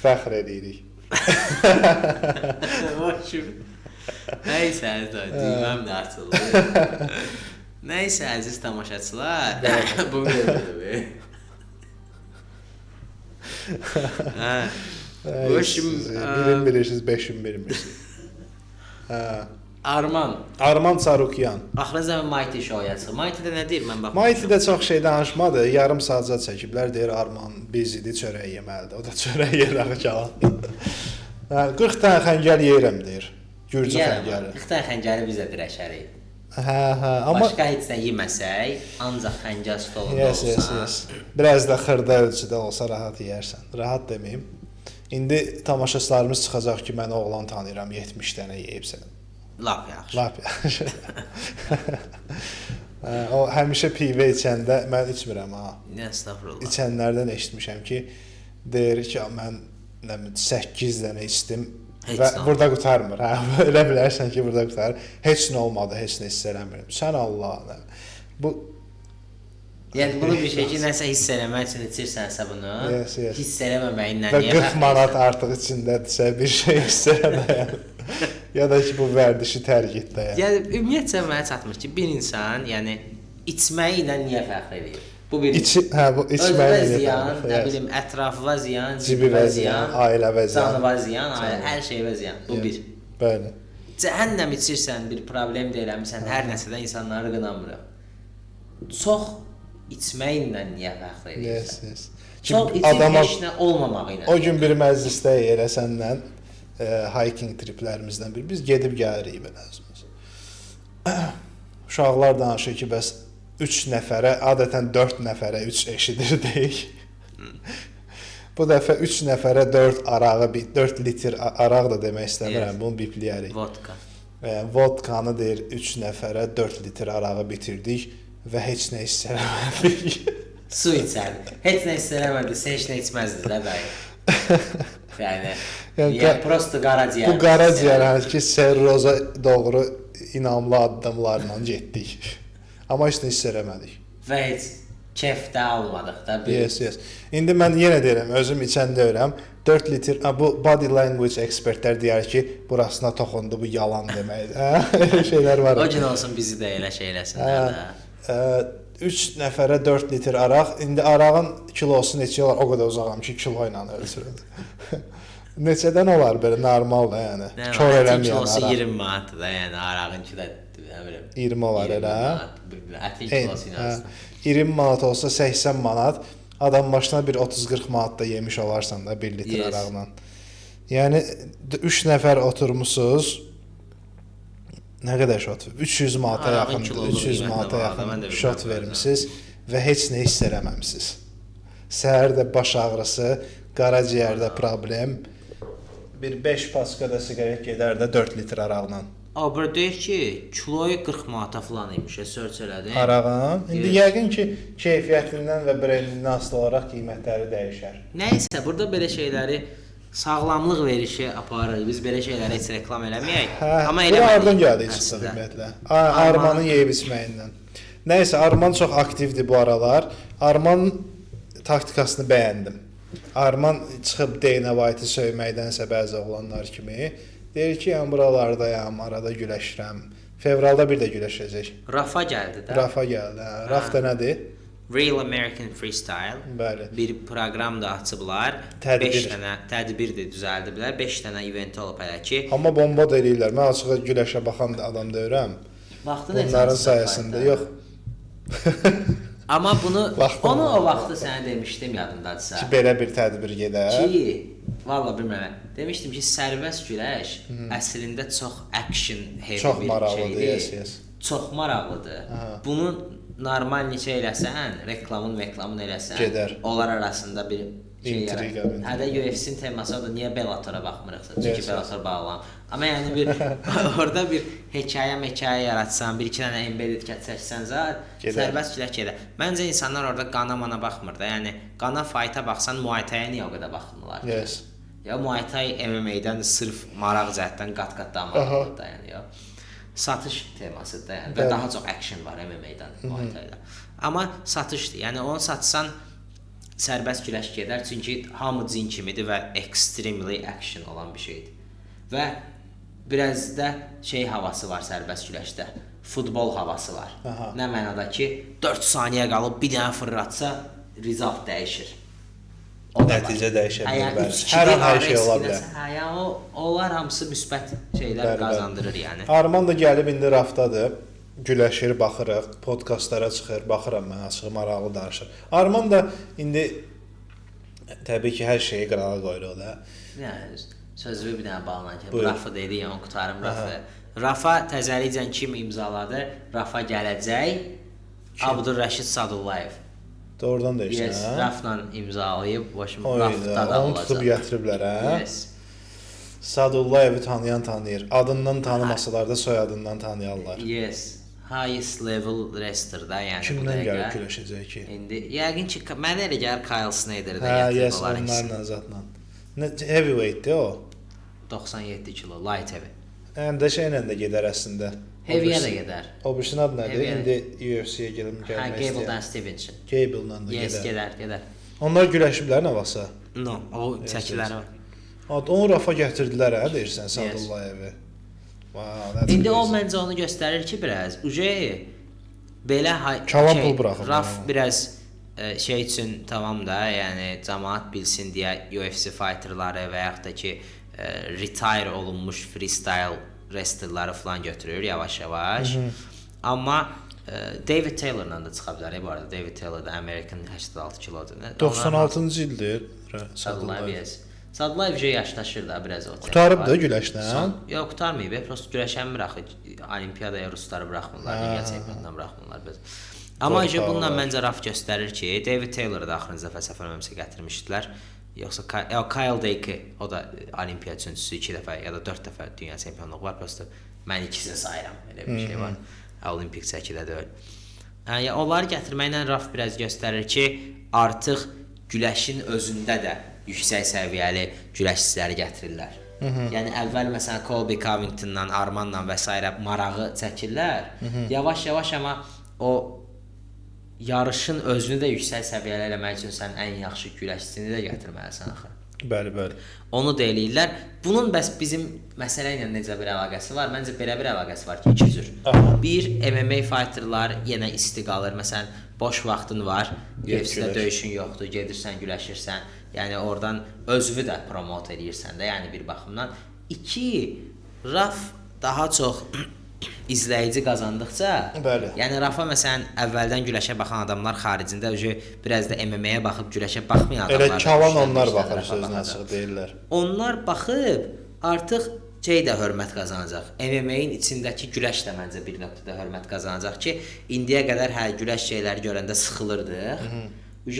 Fəxr edirik. Nəysə, düyməm də açıldı. Nəysə, əziz tamaşaçılar, bu videodur. Birin bilirsiniz, beşin bilmirsiniz. Arman Sarukyan. Axırı zaman Mighty Show-ya çıxır. Mighty-də nə deyir? Mən baxmışam. Mighty-də çox şey danışmadı. Yarım saatca çəkiblər. Deyir Arman bizidir, çörək yeməlidir. O da çörək yer ağacağı. 40 dənə xəngəl yeyirəm deyir. Gürcü xəngəli. 40 dənə xəngəli biz də dirəşərik. Amma başqa heç nə yeməsək, ancaq xəngəl stolunda olsa. Biraz da xırda ölçüdə olsa rahat yeyərsən. Rahat deməyim. İndi tamaşaçılarımız çıxacaq ki, mən oğlan tanıyıram, 70 dənə yeyibsən. Lap yaxşı. Lap yaxşı. O həmişə pivə içəndə mən içmirəm ha. Nə estağfurullah. İçənlərdən eşitmişəm ki, deyir ki, mən 8 dənə içdim və burada qurtarmır. Hə, elə bilərsən ki, burada qurtarır. Heç nə olmadı, heç nə hiss eləmirəm. Sən Allah. Bu yəni bunu bir şey ki, nəsə hiss eləmək üçün içirsənsə bunu, hiss eləməməyindən niyə fərqləyirsən? Və 40 manat artıq içindədirsə bir şey hiss eləməyən. Ya da ki, bu vərdişi tərk et də. Yəni ümumiyyətcə mənə çatmır ki, bir insan, yəni içməyi ilə niyə fərq edir? Bu bir bu içməyi ilə ziyan, nə bilim, ətrafına ziyan, cibivə ziyan, ailəvə ziyan, canıva ziyan, hər şeyə ziyan. Bu bir. Bəli. Cəhənnəm içirsən, bir problem də eləmirsən, hər nəsədə insanları qınamırıq. Çox içməklə niyə fərq edirsən? Çox içib heç nə olmamağı ilə. O gün bir məclisdə elə səndən hiking triplərimizdən biri. Biz gedib gəlirik belə özümüz. Uşaqlar danışır ki, bəs 3 nəfərə, adətən 4 nəfərə 3 eşidirdik. Bu dəfə 3 nəfərə 4 litr araq da demək istəmirəm, bunu bipləyərik. Vodka. Vodkanı deyir 3 nəfərə 4 litr arağı bitirdik və heç nə hiss eləmədik. Su içərdik. Heç nə hiss eləmədiksə heç nə içməzdiniz də dayı. Yəni prosto qaraciyər. Bu qaraciyər ki, serroza doğru inamlı addımlarla getdik. Amma heç nə hiss eləmədik. Və heç kef də almadıq da. Yes. İndi mən yenə deyirəm, özüm içən deyirəm. 4 litr, bu body language ekspertlər deyər ki, burasına toxundu, bu yalan deməkdir. Elə şeylər var. O gün olsun bizi də elə şey eləsinlər də. 3 nəfərə 4 litr araq. İndi arağın kilosu neçə olar? O qədər uzağam ki, kilo ilə ölçürəm. Neçədən olar belə normal da, yəni. Kör eləməyən araq. Kilosu 20 manatdır da, yəni arağınki də nə bilim. 20 olar elə. Ətin kilosu ilə. 20 manat olsa 80 manat, adam başına bir 30-40 manat da yemiş olarsan da 1 litr araqla. Yəni 3 nəfər oturmusunuz. Nə qədər şot? 300 manata yaxın, 300 manata yaxın şot vermisiniz və heç nə hiss eləməmisiniz. Səhərdə baş ağrısı, qaraciyərdə problem, bir 5 paska da siqaret gedər də 4 litr araqla. Bura deyir ki, kiloyu 40 manata falan imiş, search elədim. Arağın. İndi yəqin ki, keyfiyyətindən və brendindən asılı olaraq qiymətləri dəyişər. Nəysə, burada belə şeyləri sağlamlıq verişi aparırıq. Biz belə şeyləri heç reklam eləməyək. Amma eləmədik. Hardan gəldi çıxdı ümumiyyətlə? Armanın yeyib içməyindən. Nəysə, Arman çox aktivdir bu aralar. Arman taktikasını bəyəndim. Arman çıxıb Dana White-ı söyməkdənsə bəzi oğlanlar kimi deyir ki, yəni buralardayam, arada güləşirəm. Fevralda bir də güləşəcək. Rafa gəldi də. Rafa gəldi. Raf da nədir? Real American Freestyle. Bəli. Bir proqram da açıblar. 5 dənə tədbir də düzəldiblər. 5 dənə event olub hələ ki. Amma bomba da eləyirlər. Mən açığı güləşə baxan adam deyirəm. Bunların sayəsində yox. Amma onu o vaxtı sənə demişdim yadındadırsa. Ki belə bir tədbir gedər. Ki, valla bilmirəm. Demişdim ki, sərbəst güləş əslində çox action heavy bir şeydir. Çox maraqlıdır. Bunu normal neçə eləsən, reklamın eləsən, gedər. Onlar arasında bir şey yarar. Hədə UFC-nin teması odur, niyə Bellatora baxmırıqsa? Çünki Bellator bağlanır. Amma yəni bir orada bir hekayə yaratsan, bir iki dənə embedded çəksən zət, sərbəst güləş gedər. Məncə insanlar orada qana baxmır da. Yəni qana fight'a baxsan, Muay Thai-yə niyə o qədər baxmırlar? Yes. Ya Muay Thai MMA-dən sırf maraq cəhətdən qat-qat daha maraqlıdır da, yəni ya. Satış temasıdır da, yəni və daha çox action var MMA-dən, Muay Thai-da. Amma satışdır. Yəni onu satsan sərbəst güləş gedər, çünki hamı cin kimidir və extremely action olan bir şeydir. Və biraz da şey havası var sərbəst güləşdə. Futbol havası var. Aha. Nə mənada ki, 4 saniyə qalıb bir dənə fırlatsa result dəyişir. Nəticə dəyişə bilər. Hər an hər şey ola bilər. Yəni onlar hamısı müsbət şeylər qazandırır yəni. Arman da gəlib indi rafdadır. Güləşir, baxırıq, podkastlara çıxır, baxıram mən, açıq maraqlı danışır. Arman da indi təbii ki, hər şeyi qırağa qoyuruq da. Yəni sözü bir dənə bağlanacaq. Rafa dedi, yəni qutarım Rafa. Rafa təzəlicən kim imzaladı? Rafa gələcək. Abdurrəşid Sadullayev. Doğrudan da işte. Yes, Rafla imzalayıb, başım Rafda da olacaq. Onu tutub gətiriblər, hə? Yes. Sadullayevi tanıyan tanıyır. Adından tanımasalar da soyadından tanıyarlar. Yes. Highest level wrestler da, yəni kimdən bu dəqiqə. Kimdən gəlib güləşəcək ki? İndi yəqin ki, mənə elə gəlir Kyle Snyder-də gətirib onların onlarla zatla. Heavyweight-dir o? 97 kilo, light heavy. Həm də şeylə də gedər əslində. Heavy-yə də gedər. O birinin adı nədir? İndi UFC-yə gəlmək istəyir. Gable'dan Stevenson. Gable'dan da gedər. Yes, gedər. Onlar güləşiblər nə vaxtsa? No, o çəkiləri var. Onu Rafa gətirdilər, hə, deyirsən Sadullayevi. Wow, İndi o məncə onu göstərir ki, biraz belə çalan pul buraxır. Raf biraz şey üçün tamam da, yəni cəmaət bilsin deyə UFC fighterları və yaxud da ki retire olunmuş freestyle wrestlerları falan götürür yavaş-yavaş. Amma David Taylor'la da çıxa bilər bu arada. David Taylor da American 86 kilodur. 96-cı ildir Sadullayev. Sadullayev yaşlaşır da biraz o. Qutarıb da güləşdən? Yox, qutarmayıb. Prosta güləşənmir axı. Olimpiyadaya rusları buraxmırlar, dünya çempionatına buraxmırlar biz. Amma bununla məncə Raf göstərir ki, David Taylor'ı da axırıncı dəfə səhv eləmirəmsə gətirmişdilər. Yoxsa Kyle Dake, o da olimpiya üçüncüsü 2 dəfə ya da 4 dəfə dünya çempionluğu var. Prosta mən ikisini sayıram. Elə bir şey var. Olimpik çəkidə deyil. Yəni onları gətirməklə Raf biraz göstərir ki, artıq güləşin özündə də yüksək səviyyəli güləşçiləri gətirirlər. Yəni əvvəl məsələn Colby Covingtonla, Armanla və s. marağı çəkirlər. Yavaş-yavaş amma o yarışın özünü də yüksək səviyyəli eləmək üçün sən ən yaxşı güləşçini də gətirməlisən axı. Bəli, bəli. Onu da eləyirlər. Bunun bəs bizim məsələ ilə necə bir əlaqəsi var? Məncə belə bir əlaqəsi var ki, iki cür. Bir, MMA fighterlar yenə isti qalır. Məsələn, boş vaxtın var, UFC-də döyüşün yoxdur, gedirsən, güləşirsən. Yəni oradan özünü də promote eləyirsən də, yəni bir baxımdan. İki, Raf daha çox izləyici qazandıqca, yəni Rafa məsələn əvvəldən güləşə baxan adamlar xaricində biraz da MMA-yə baxıb güləşə baxmayan adamlar. Elə çalan onlar baxır sözünə açıq deyirlər. Onlar baxıb artıq də hörmət qazanacaq. MMA-in içindəki güləş də məncə bir nöqtədə hörmət qazanacaq ki, indiyə qədər güləş şeyləri görəndə sıxılırdıq.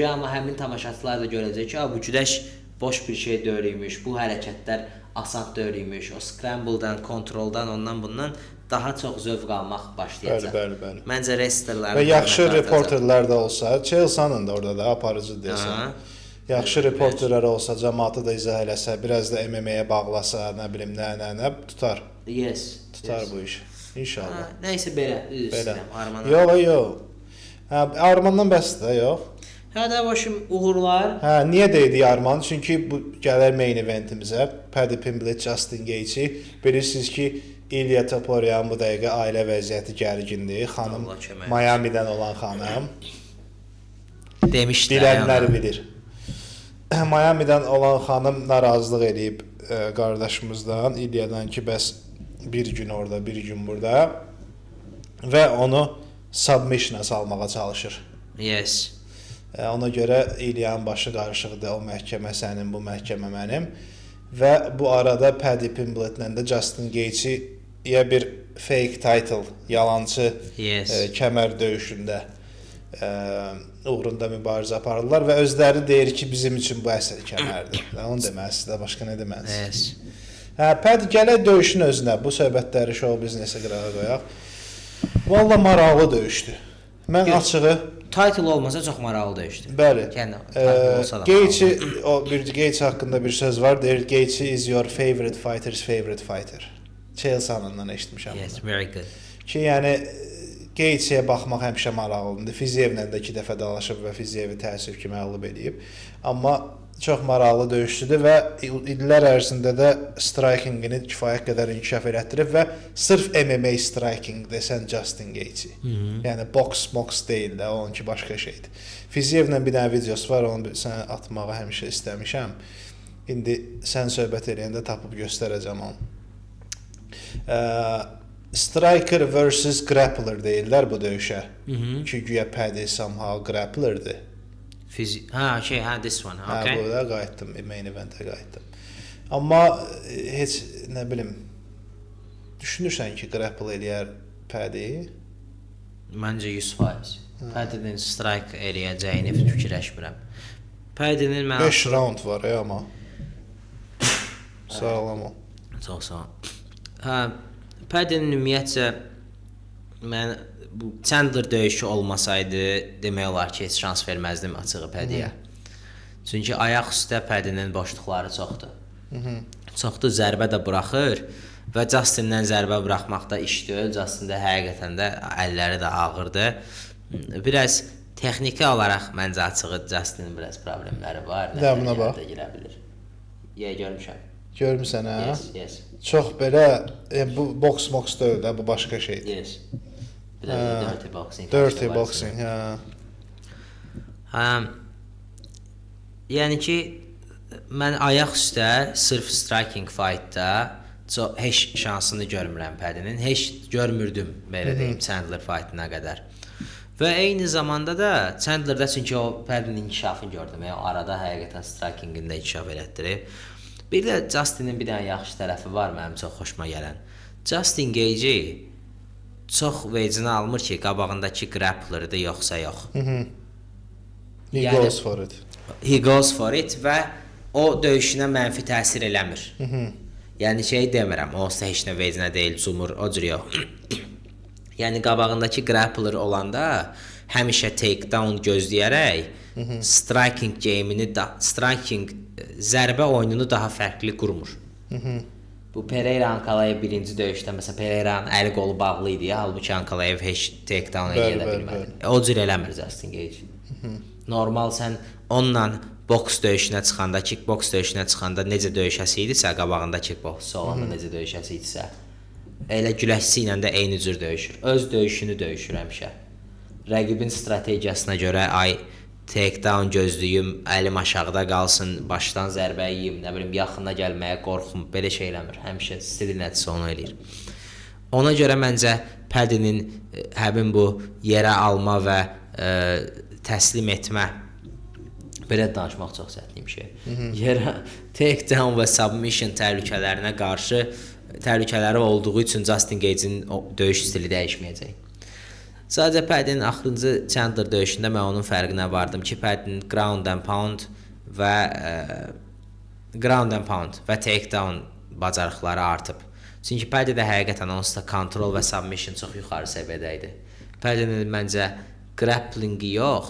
Amma həmin tamaşaçılar da görəcək ki, bu güləş boş bir şey deyilmiş, bu hərəkətlər asan deyilmiş, o scramble'dan, kontroldan, ondan bundan daha çox zövq almaq başlayacaq. Bəli. Məncə wrestlerlər və yaxşı reporterlər də olsa, Chelsea'nın da orada da aparıcı desən. Yaxşı reporterlər olsa, cəmaatı da izah eləsə, biraz da MMA-yə bağlasa, nə bilim, nə tutar. Tutar bu iş. İnşallah. Nəysə belə, istəyirəm Armandan. Yox. Armandan bəsdir də, yox. Hə də başım uğurlar. Niyə deydik Arman? Çünki bu gələr main eventimizə. Paddy Pimblett, Justin Gaethje. Bilirsiniz ki, İlya Topuria bu dəqiqə ailə vəziyyəti gərgindir. Xanım Miami'dən olan xanım. Demişdilər. Bilənlər bilir. Miami'dən olan xanım narazılıq eləyib qardaşımızdan, İlyadan ki, bəs bir gün orada, bir gün burada və onu submissiona salmağa çalışır. Yes. Ona görə İlyanın başı qarışıqdır. O məhkəmə sənin, bu məhkəmə mənim. Və bu arada Paddy Pimblettlə də Justin Gaethje bir fake title, yalancı kəmər döyüşündə uğrunda mübarizə aparırlar və özləri deyir ki, bizim üçün bu əsl kəmərdir. Onu deməlisiniz də, başqa nə deməlisiniz? Paddy, gələk döyüşün özünə, bu söhbətləri show biznesə qırağa qoyaq. Valla maraqlı döyüşdür. Mən açığı title olmasa çox maraqlı döyüşdür. Bəli. Gaethje haqqında bir söz var. Deyir, Gaethje is your favorite fighter's favorite fighter. Chael Sonnen'dan eşitmişəm. Yes, very good. Ki, yəni Gatesə baxmaq həmişə maraqlıdır. Fiziyevlə də 2 dəfə dalaşıb və Fiziyevi təəssüf ki, məğlub eləyib. Amma çox maraqlı döyüşçüdür və illər ərzində də strikingini kifayət qədər inkişaf elətdirib və sırf MMA striking desən Justin Gaethje. Yəni boks deyil də, onunki başqa şeydir. Fiziyevlə bir dənə videosu var, onu sənə atmağı həmişə istəmişəm. İndi sən söhbət eləyəndə tapıb göstərəcəm onu. Striker versus grappler deyirlər bu döyüşə. Ki, güya Paddy somehow grapplerdir. This one, okay. Burada qayıtdım, main eventə qayıtdım. Amma heç, nə bilim, düşünürsən ki, grapple eləyər Paddy? Məncə 100%. Paddy'nin strike eləyəcəyini fikirləşmirəm. Paddy'nin 5 round var amma. Sağlam o. Çox sağ ol. Paddy'nin ümumiyyətcə mən bu Chandler döyüşü olmasaydı demək olar ki, heç şans verməzdim açığı Paddy'yə. Çünki ayaq üstə Paddy'nin boşluqları çoxdur. Çoxdur zərbə də buraxır və Justin'dən zərbə buraxmaqda iş deyil. Justin də həqiqətən də əlləri də ağırdır. Biraz texniki olaraq məncə açığı Justin'in biraz problemləri var. Dəmnə bax. Girə bilir. Görmüşəm. Görmüsən hə? Yes. Çox belə bu boks deyil də, bu başqa şeydir. Yes. Bir də dirty boxing. Dirty boxing, hə. Yəni ki, mən ayaq üstə sırf striking fightda heç şansını görmürəm Paddy'nin. Heç görmürdüm, belə deyim, Chandler fightına qədər. Və eyni zamanda da Chandler'da çünki o Paddy'nin inkişafını gördüm. O arada həqiqətən strikingində inkişaf elətdirib. Bir də Justin'in bir dənə yaxşı tərəfi var mənim çox xoşuma gələn. Justin Gaethje çox vecinə almır ki, qabağındakı grappler'dır yoxsa yox. He goes for it. He goes for it və o döyüşünə mənfi təsir eləmir. Yəni şey demirəm, o heç nə vecinə deyil, cumur, o cür yox. Yəni qabağındakı grappler olanda həmişə takedown gözləyərək striking game'ini zərbə oyununu daha fərqli qurmur. Bu Pereira Ankalaev birinci döyüşdə məsələn Pereira'nın əli qolu bağlı idi ya, halbuki Ankalaev heç takedown edə bilmədi. O cür eləmir Justin Gaethje. Normal sən onunla boks döyüşünə çıxanda, kickboks döyüşünə çıxanda necə döyüşəsi idisə, qabağında kickboks olanda necə döyüşəsi idisə, elə güləşçi ilə də eyni cür döyüşür. Öz döyüşünü döyüşür həmişə. Rəqibin strategiyasına görə takedown gözləyim, əlim aşağıda qalsın, başdan zərbə yeyim, nə bilim, yaxına gəlməyə qorxum, belə şey eləmir. Həmişə stil nəticəsi onu eləyir. Ona görə məncə Paddy'nin həmin bu yerə alma və təslim etmə, belə danışmaq çox çətin bir şey. Yerə takedown və submission təhlükələrinə qarşı təhlükələri olduğu üçün Justin Gaethje'nin döyüş stili dəyişməyəcək. Sadəcə Paddy'nin axırıncı Chandler döyüşündə mən onun fərqinə vardım ki, Paddy'nin ground and pound və takedown bacarıqları artıb. Çünki Paddy'də həqiqətən onsuz da kontrol və submission çox yuxarı səviyyədə idi. Paddy'nin məncə grapplingi yox,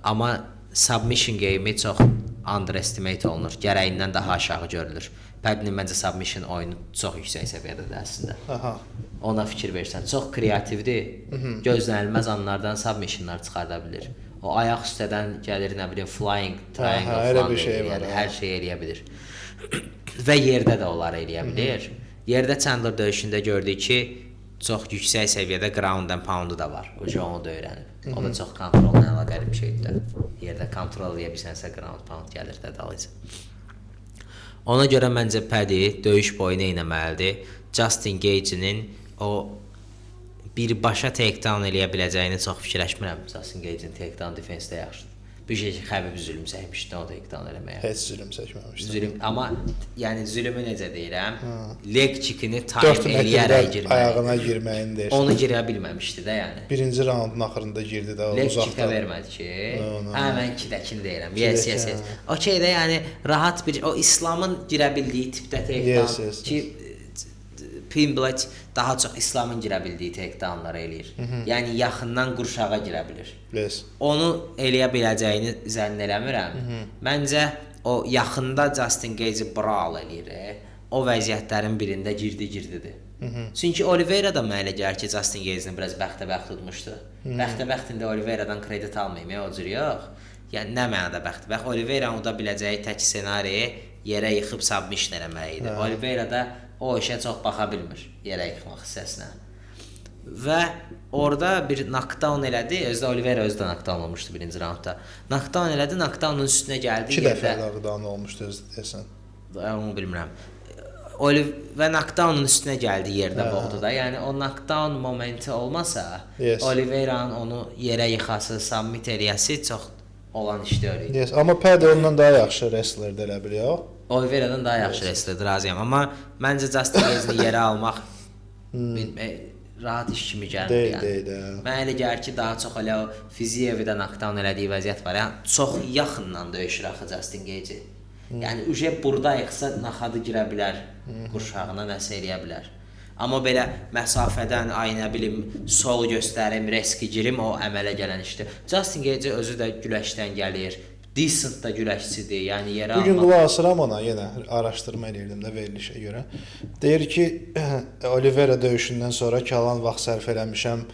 amma submission game'i çox underestimate olunur. Gərəyindən daha aşağı görülür. Paddy'nin məncə submission oyunu çox yüksək səviyyədədir əslində. Ona fikir versən, çox kreativdir. Gözlənilməz anlardan submissionlar çıxarda bilir. O ayaq üstədən gəlir, nə bilim, flying triangle falan deyir, yəni hər şey eləyə bilir. Və yerdə də onlar eləyə bilir. Yerdə Chandler döyüşündə gördük ki, çox yüksək səviyyədə ground and pound-u da var. Onu da öyrənib. O da çox kontrolla əlaqəli bir şeydir. Yerdə kontrol edə bilsənsə ground pound gəlir də dalıcı. Ona görə məncə Paddy döyüş boyu nə etməlidir? Justin Gaethje'nin o birbaşa takedown eləyə biləcəyini çox fikirləşmirəm. Justin Gaethje'nin takedown defense-də yaxşıdır. Bir şey ki, Xəbib zülm çəkmişdi o takedown eləməyə. Heç zülm çəkməmişdi. Zülm, amma yəni zülmü necə deyirəm? Leg kickini time eləyərək girməyi. Ayağına girməyini deyirsən. Onu girə bilməmişdi də yəni. Birinci raundun axırında girdi də leg uzaqdan. Leg kickə vermədi ki. Mən kidəkini deyirəm. Yes. Okey də yəni rahat bir o İslamın girə bildiyi tipdə takedown ki Pimblet daha çox İslamın girə bildiyi takedownları eləyir. Yəni yaxından qurşağa girə bilir. Onu eləyə biləcəyini zənn eləmirəm. Məncə o yaxında Justin Gaethje brawl eləyir. O vəziyyətlərin birində girdidir. Çünki Oliveira'dan mənə elə gəlir ki, Justin Gage'ni biraz bəxtəbəxt tutmuşdu. Bəxtəbəxtində Oliveira'dan kredit almayım, o cür yox. Yəni nə mənada bəxtəbəxt? Oliveira uda biləcəyi tək ssenari yerə yıxıb submission eləməyi idi. Oliveira da o işə çox baxa bilmir, yerə yıxmaq hissəsinə. Və orada bir knockdown elədi. Özdə Oliveira özü də knockdown olmuşdu birinci raundda. Knockdown elədi, knockdownun üstünə gəldi. 2 dəfə knockdown olmuşdu özü desən. Onu bilmirəm. Və knockdownun üstünə gəldi yerdə boğdu da. Yəni o knockdown momenti olmasa, Oliveira'nın onu yerə yıxası, submit eləyəsi çox olan iş deyil. Yes, amma Paddy ondan daha yaxşı wrestlerdir elə bil ya. Oliveira'dan daha yaxşı wrestlerdir, razıyam. Amma məncə Justin Gage'ni yerə almaq rahat iş kimi gəlmir yəni. Deyil. Mənə elə gəlir ki, daha çox elə o Fiziyevdə knockdown elədiyi vəziyyət var. Yəni çox yaxından döyüşür axı Justin Gage. Yəni uje buradayıqsa naxadı girə bilər, qurşağına nəsə eləyə bilər. Amma belə məsafədən ay nə bilim sol göstərim, reski girim o əmələ gələn işdir. Justin Gage özü də güləşdən gəlir. Decent da güləşçidir. Yəni yerə almaq. Bugün qulaq asıram ona, yenə araşdırma eləyirdim də verilişə görə. Deyir ki, Oliveira döyüşündən sonra kalan vaxt sərf eləmişəm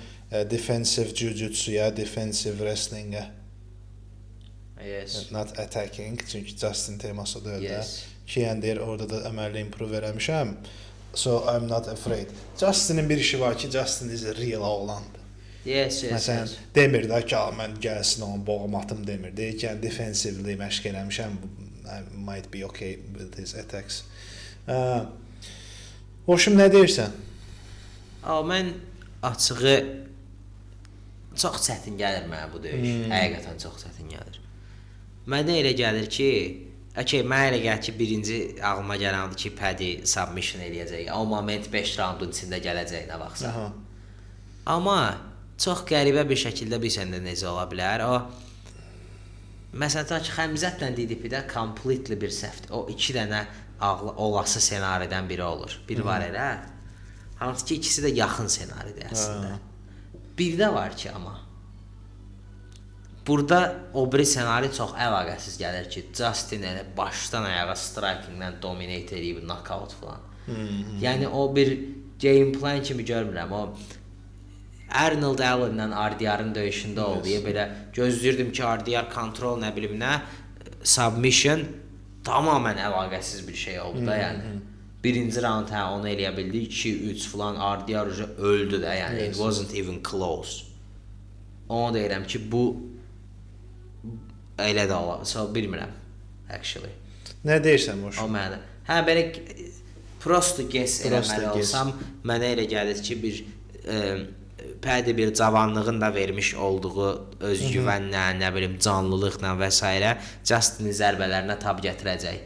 defensive jiu-jitsuya, defensive wrestlingə. Yes. Not attacking, çünki Justin teması da öyle. Ki yəni deyir, orada da əməlli improve eləmişəm. So I'm not afraid. Justin'in bir işi var ki, Justin is a real oğlandır. Yes. Məsələn, demir də ki, mən gəlsin onu boğum atım demir. Deyir ki, defensively məşq eləmişəm. I might be okay with his attacks. Hoşum nə deyirsən? Mən açığı çox çətin gəlir mənə bu döyüş. Həqiqətən çox çətin gəlir. Mənə elə gəlir ki, mənə elə gəlir ki, birinci ağlıma gələndir ki, Paddy submission eləyəcək. O moment 5 raundun içində gələcək nə vaxtsa. Amma çox qəribə bir şəkildə bilsən də necə ola bilər. O məsələn ki, Xəmzətlə DDP-də completely bir səhvdir. O 2 dənə olası ssenaridən biri olur. Bir var elə. Hansı ki, ikisi də yaxın ssenaridir əslində. Bir də var ki, amma burada o biri ssenari çox əlaqəsiz gəlir ki, Justin elə başdan ayağa strikinglə dominate edib knockout falan. Yəni o bir game plan kimi görmürəm. O Arnold Allen'la RDR'ın döyüşündə oldu. Belə gözləyirdim ki, RDR kontrol nə bilim nə, submission tamamilə əlaqəsiz bir şey oldu da yəni. Birinci round onu eləyə bildi, 2-3 falan RDR öldü də yəni. It wasn't even close. Onu deyirəm ki, bu elə də olar. So bilmirəm actually. Nə deyirsən boş? O mənə. Belə prosto guess eləməli olsam, mənə elə gəlir ki, bir Paddy bir cavanlığın da vermiş olduğu özgüvənlə, nə bilim, canlılıqla və s. Justin'in zərbələrinə tab gətirəcək.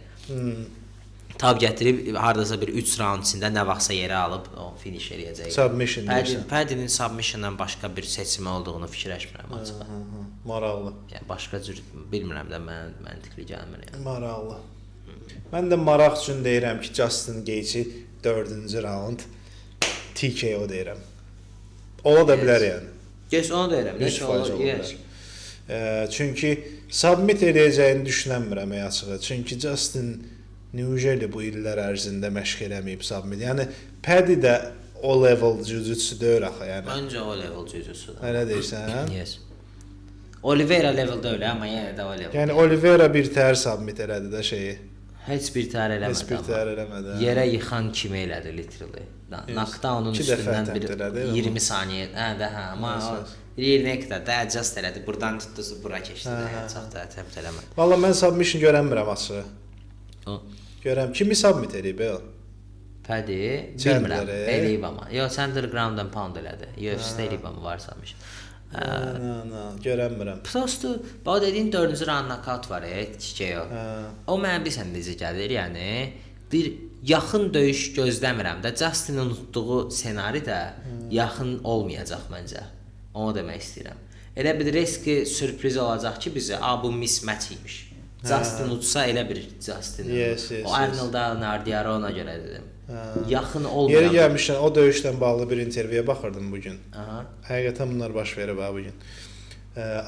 Tab gətirib hardasa bir 3 raund içində nə vaxtsa yerə alıb o finish eləyəcək. Submission deyirsən. Paddy'nin submissiondan başqa bir seçimi olduğunu fikirləşmirəm açığı. Maraqlı. Yəni başqa cür bilmirəm də məntiqli gəlmir yəni. Maraqlı. Mən də maraq üçün deyirəm ki, Justin Gage'i 4-cü raund TKO deyirəm. Ola da bilər yəni. Yes, onu deyirəm. Necə olur? Yes. Çünki submit eləyəcəyini düşünəmirəm açığı. Çünki Justin Newjeli bu illər ərzində məşq eləməyib submit. Yəni Paddy də o level jiu-jitsu deyil axı yəni. Məncə o level jiu-jitsudur. Elə deyirsən? Yes. Oliveira level deyil, amma yenə də o level. Yəni Oliveira bir təhər submit elədi də şeyi. Heç bir təhər eləmədi. Heç bir təhər eləmədi. Yerə yıxan kimi elədi literally. Knockdown'un üstündən bir 20 saniyə. Amma yerinə qədər də adjust elədi. Burdan tutdu, bura keçdi. Çox da təbt eləmədi. Valla mən submission görəmirəm açığı. Görəm. Kimi submit eləyib o? Paddy, bilmirəm. Eləyib amma. Yox, Underground and Pound elədi. UFC-də eləyib amma var submission. Görəmirəm. Prosto, o dediyin 4-cü round knockout var, TKO. O mənə bilsən necə gəlir, yəni bir yaxın döyüş gözləmirəm də. Justin'in unutduğu ssenari də yaxın olmayacaq məncə. Onu demək istəyirəm. Elə bir riski sürpriz olacaq ki, bizə bu mismatch imiş. Justin utsa elə bir Justin. O Arnold Allen RDR ona görə dedim. Yaxın olmayan. Yeri gəlmişdən o döyüşdən bağlı bir intervyuya baxırdım bugün. Həqiqətən bunlar baş verib bugün.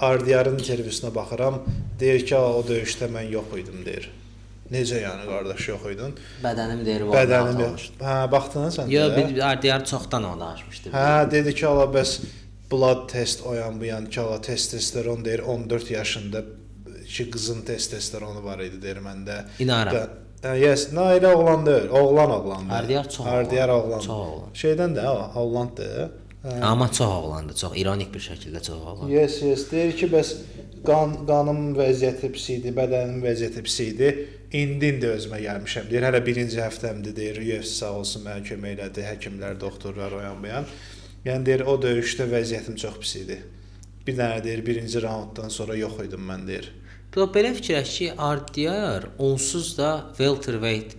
RDR-ın intervyusuna baxıram. Deyir ki, o döyüşdə mən yox idim deyir. Necə yəni qardaş yox idin? Bədənim deyir Bədənim yox. Hə, baxdın sən də? Yox, bir RDR çoxdan onu açmışdı. Hə, dedi ki, ala bəs blood test o yan bu yan ki, ala testosteron deyir 14 yaşında ki, qızın testosteronu var idi deyir məndə. İnanıram. Yes, elə oğlan deyil, oğlandı. RDR çox oğlan. Çox oğlan. Şeydən də, Hollanddır. Amma çox oğlandı, çox ironik bir şəkildə çox oğlan. Yes, deyir ki, bəs qanım vəziyyəti pis idi, bədənim vəziyyəti pis idi. İndi özümə gəlmişəm. Deyir, hələ birinci həftəmdir, deyir, UFC sağ olsun mənə kömək elədi, həkimlər, doktorlar o yan bu yan. Yəni deyir, o döyüşdə vəziyyətim çox pis idi. Bir dənə deyir, birinci raunddan sonra yox idim mən deyir. Belə fikirləş ki, RDR onsuz da welterweight,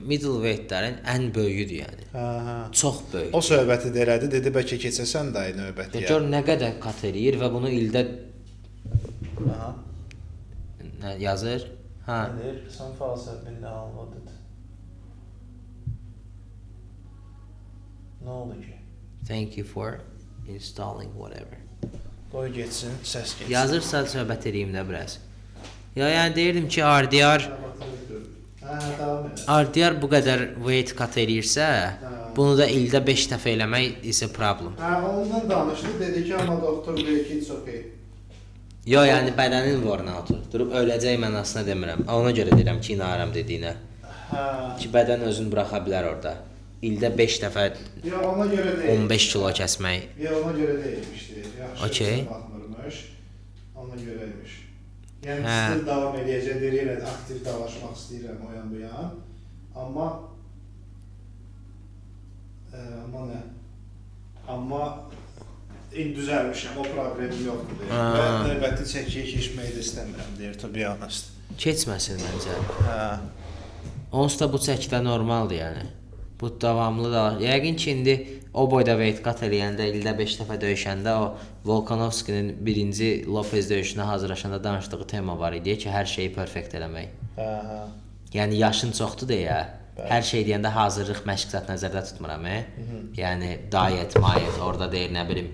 middleweightlərin ən böyüyüdür yəni. Hə. Çox böyük. O söhbəti də elədi, dedi bəlkə keçəsən də növbəti. Gör nə qədər qat eləyir və bunu ildə nə yazır? Hə. Deyir, some files have been downloaded. Nə oldu ki? Thank you for installing whatever. Qoy getsin, səs getsin. Yazırsa söhbət edeyim də biraz. Ya yəni deyirdim ki, RDR bu qədər weight cut eləyirsə, bunu da ildə 5 dəfə eləmək is a problem. Hə, ondan danışdı, dedi ki, amma doktor deyir ki, it's okay. Yo, yəni bədənin worn-out. Durub öləcək mənasına demirəm. Ona görə deyirəm ki, inanıram dediyinə. Hə. Ki bədən özünü buraxa bilər orada. İldə 5 dəfə Ya ona görə deyil. 15 kilo kəsmək. Ya ona görə deyilmişdi. Yaxşı. Okay. Baxmırmış. Ona görəymiş. Yəni stil davam edəcək, deyir, yenə aktiv dalaşmaq istəyirəm o yan bu yan. Amma nə? Amma indi düzəlmişəm, o problemim yoxdur deyir. Və növbəti çəkiyə keçməyi də istəmirəm deyir, to be honest. Keçməsin məncə. Hə. Onsuz da bu çəkidə normaldır yəni. Bu davamlı da. Yəqin ki, indi o boyda weight cut eləyəndə, ildə 5 dəfə döyüşəndə o Volkanovskinin birinci Lopez döyüşünə hazırlaşanda danışdığı tema var idi ki, hər şeyi perfekt eləmək. Hə. Yəni yaşın çoxdur deyə, hər şey deyəndə hazırlıq məşq zət nəzərdə tutmuram. Yəni diet, orada deyir, nə bilim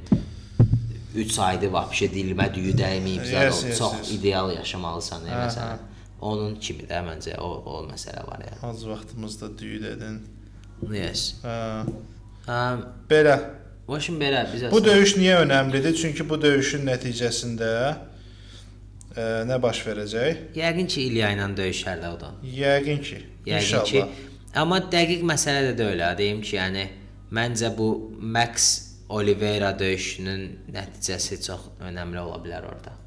3 aydır vəbşə dilimə düyü dəyməyib, çox ideal yaşamalısan məsələn. Onun kimi də məncə o məsələ var yəni. Az vaxtımızda düyü dedin. Yes. Belə. Başım belə bizə. Bu döyüş niyə önəmlidir? Çünki bu döyüşün nəticəsində nə baş verəcək? Yəqin ki, İlya ilə döyüşərlər o da. Yəqin ki. Yəqin ki. Amma dəqiq məsələ də deyil, deyim ki, yəni məncə bu Max Oliveira döyüşünün nəticəsi çox önəmli ola bilər orada.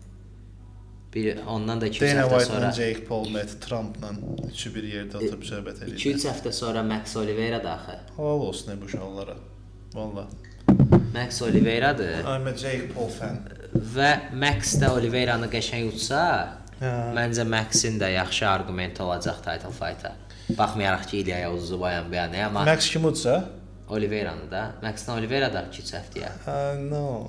Ondan da 2-3 həftə sonra Jake Paul met Trumpla üçü bir yerdə oturub söhbət edirlər. 2-3 həftə sonra Max Oliveira da axı. Halal olsun bu uşaqlara. Valla. Max Oliveira'dır. I'm a Jake Paul fan. Və Max də Oliveira'nı qəşəng utsa, məncə Max'in də yaxşı arqumenti olacaq title fight-a. Baxmayaraq ki, İlyaya uzuzu bayan, amma Max kim utsa? Oliveira'nı da. Max'dan Oliveira da 2-3 həftəyə. No.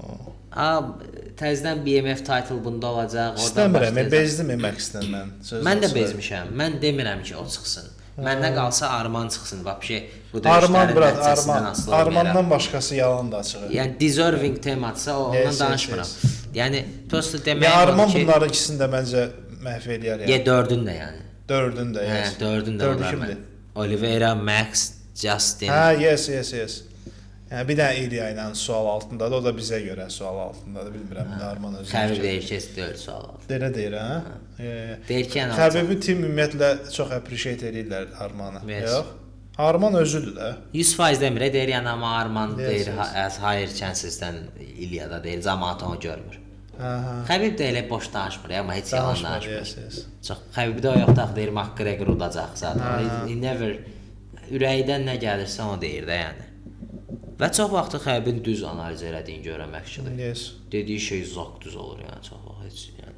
Təzədən BMF title bunda olacaq. İstəmirəm, bezdim Max-dən mən. Mən də bezmişəm. Mən demirəm ki, o çıxsın. Məndə qalsa Arman çıxsın. Vəbşi bu Arman, döyüşlərin nəticəsindən asılı olmayaraq. Armandan başqası yalan da açıq. Yəni deserving tematsa ondan danışmıram. Yəni prosta demək olar ki, Arman bunların ikisini də məncə məhv eləyər yəni. 4-ün də yəni. 4-ün də, yes. 4-ün də olar. Oliveira, Max, Justin. Yes. Yəni bir dənə İlya ilə sual altındadır, o da bizə görə sual altındadır, bilmirəm, Arman özü. Xəbir deyir ki, deyil sual altında. Deyir, hə? Deyir ki, Xəbibi tim ümumiyyətlə çox appreciate edirlər Armanı. Yox. Arman özüdür də. 100% demirə, deyir yəni, amma Arman deyir, as higher chances'dən İlyada deyir, cəmaat onu görmür. Xəbib də elə boş danışmır, amma heç yalan danışmır. Çox Xəbib də o yoxda deyir, McGregor udacaq zaten. He never ürəkdən nə gəlirsə onu deyir də yəni. Və çox vaxtı Xəbibin düz analiz elədiyini görməkçidir. Yes. Dediyi şey zaq düz olur yəni, çox vaxt heç yəni.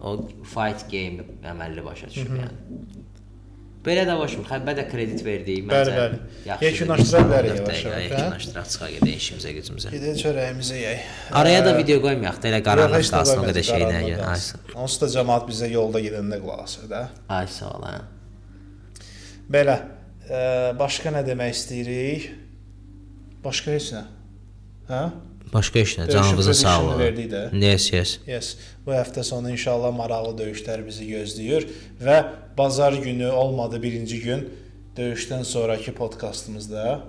O fight game əməlli başa düşür yəni. Belə də başım, Xəbibə də kredit verdiyi məncə. Bəli. Yekunlaşdıra bilərik yavaş-yavaş. Yekunlaşdıraq, çıxaq gedək işimizə, gücümüzə. Gedək çörəyimizə yeyək. Araya da video qoymayaq da, elə qaranlıq qalsın o qədər şeyinə yəni. Onsuz da cəmaət bizə yolda gedəndə qulaq asır da. Ay sağ ol. Belə, başqa nə demək istəyirik? Başqa heç nə. Hə? Başqa işlə, canınızın sağlığı. Verdik də. Yes. Bu həftə sonu inşallah maraqlı döyüşlər bizi gözləyir və bazar günü olmadı birinci gün döyüşdən sonraki podkastımızda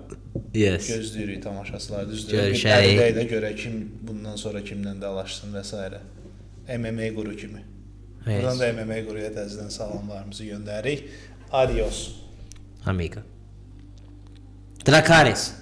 gözləyirik tamaşaçılar, düzdür? Görüşək də görək kim bundan sonra kimlə dalaşsın və s. MMA quru kimi. Buradan da MMA quruya təzədən salamlarımızı göndəririk. Adios. Amigo. Dracarys.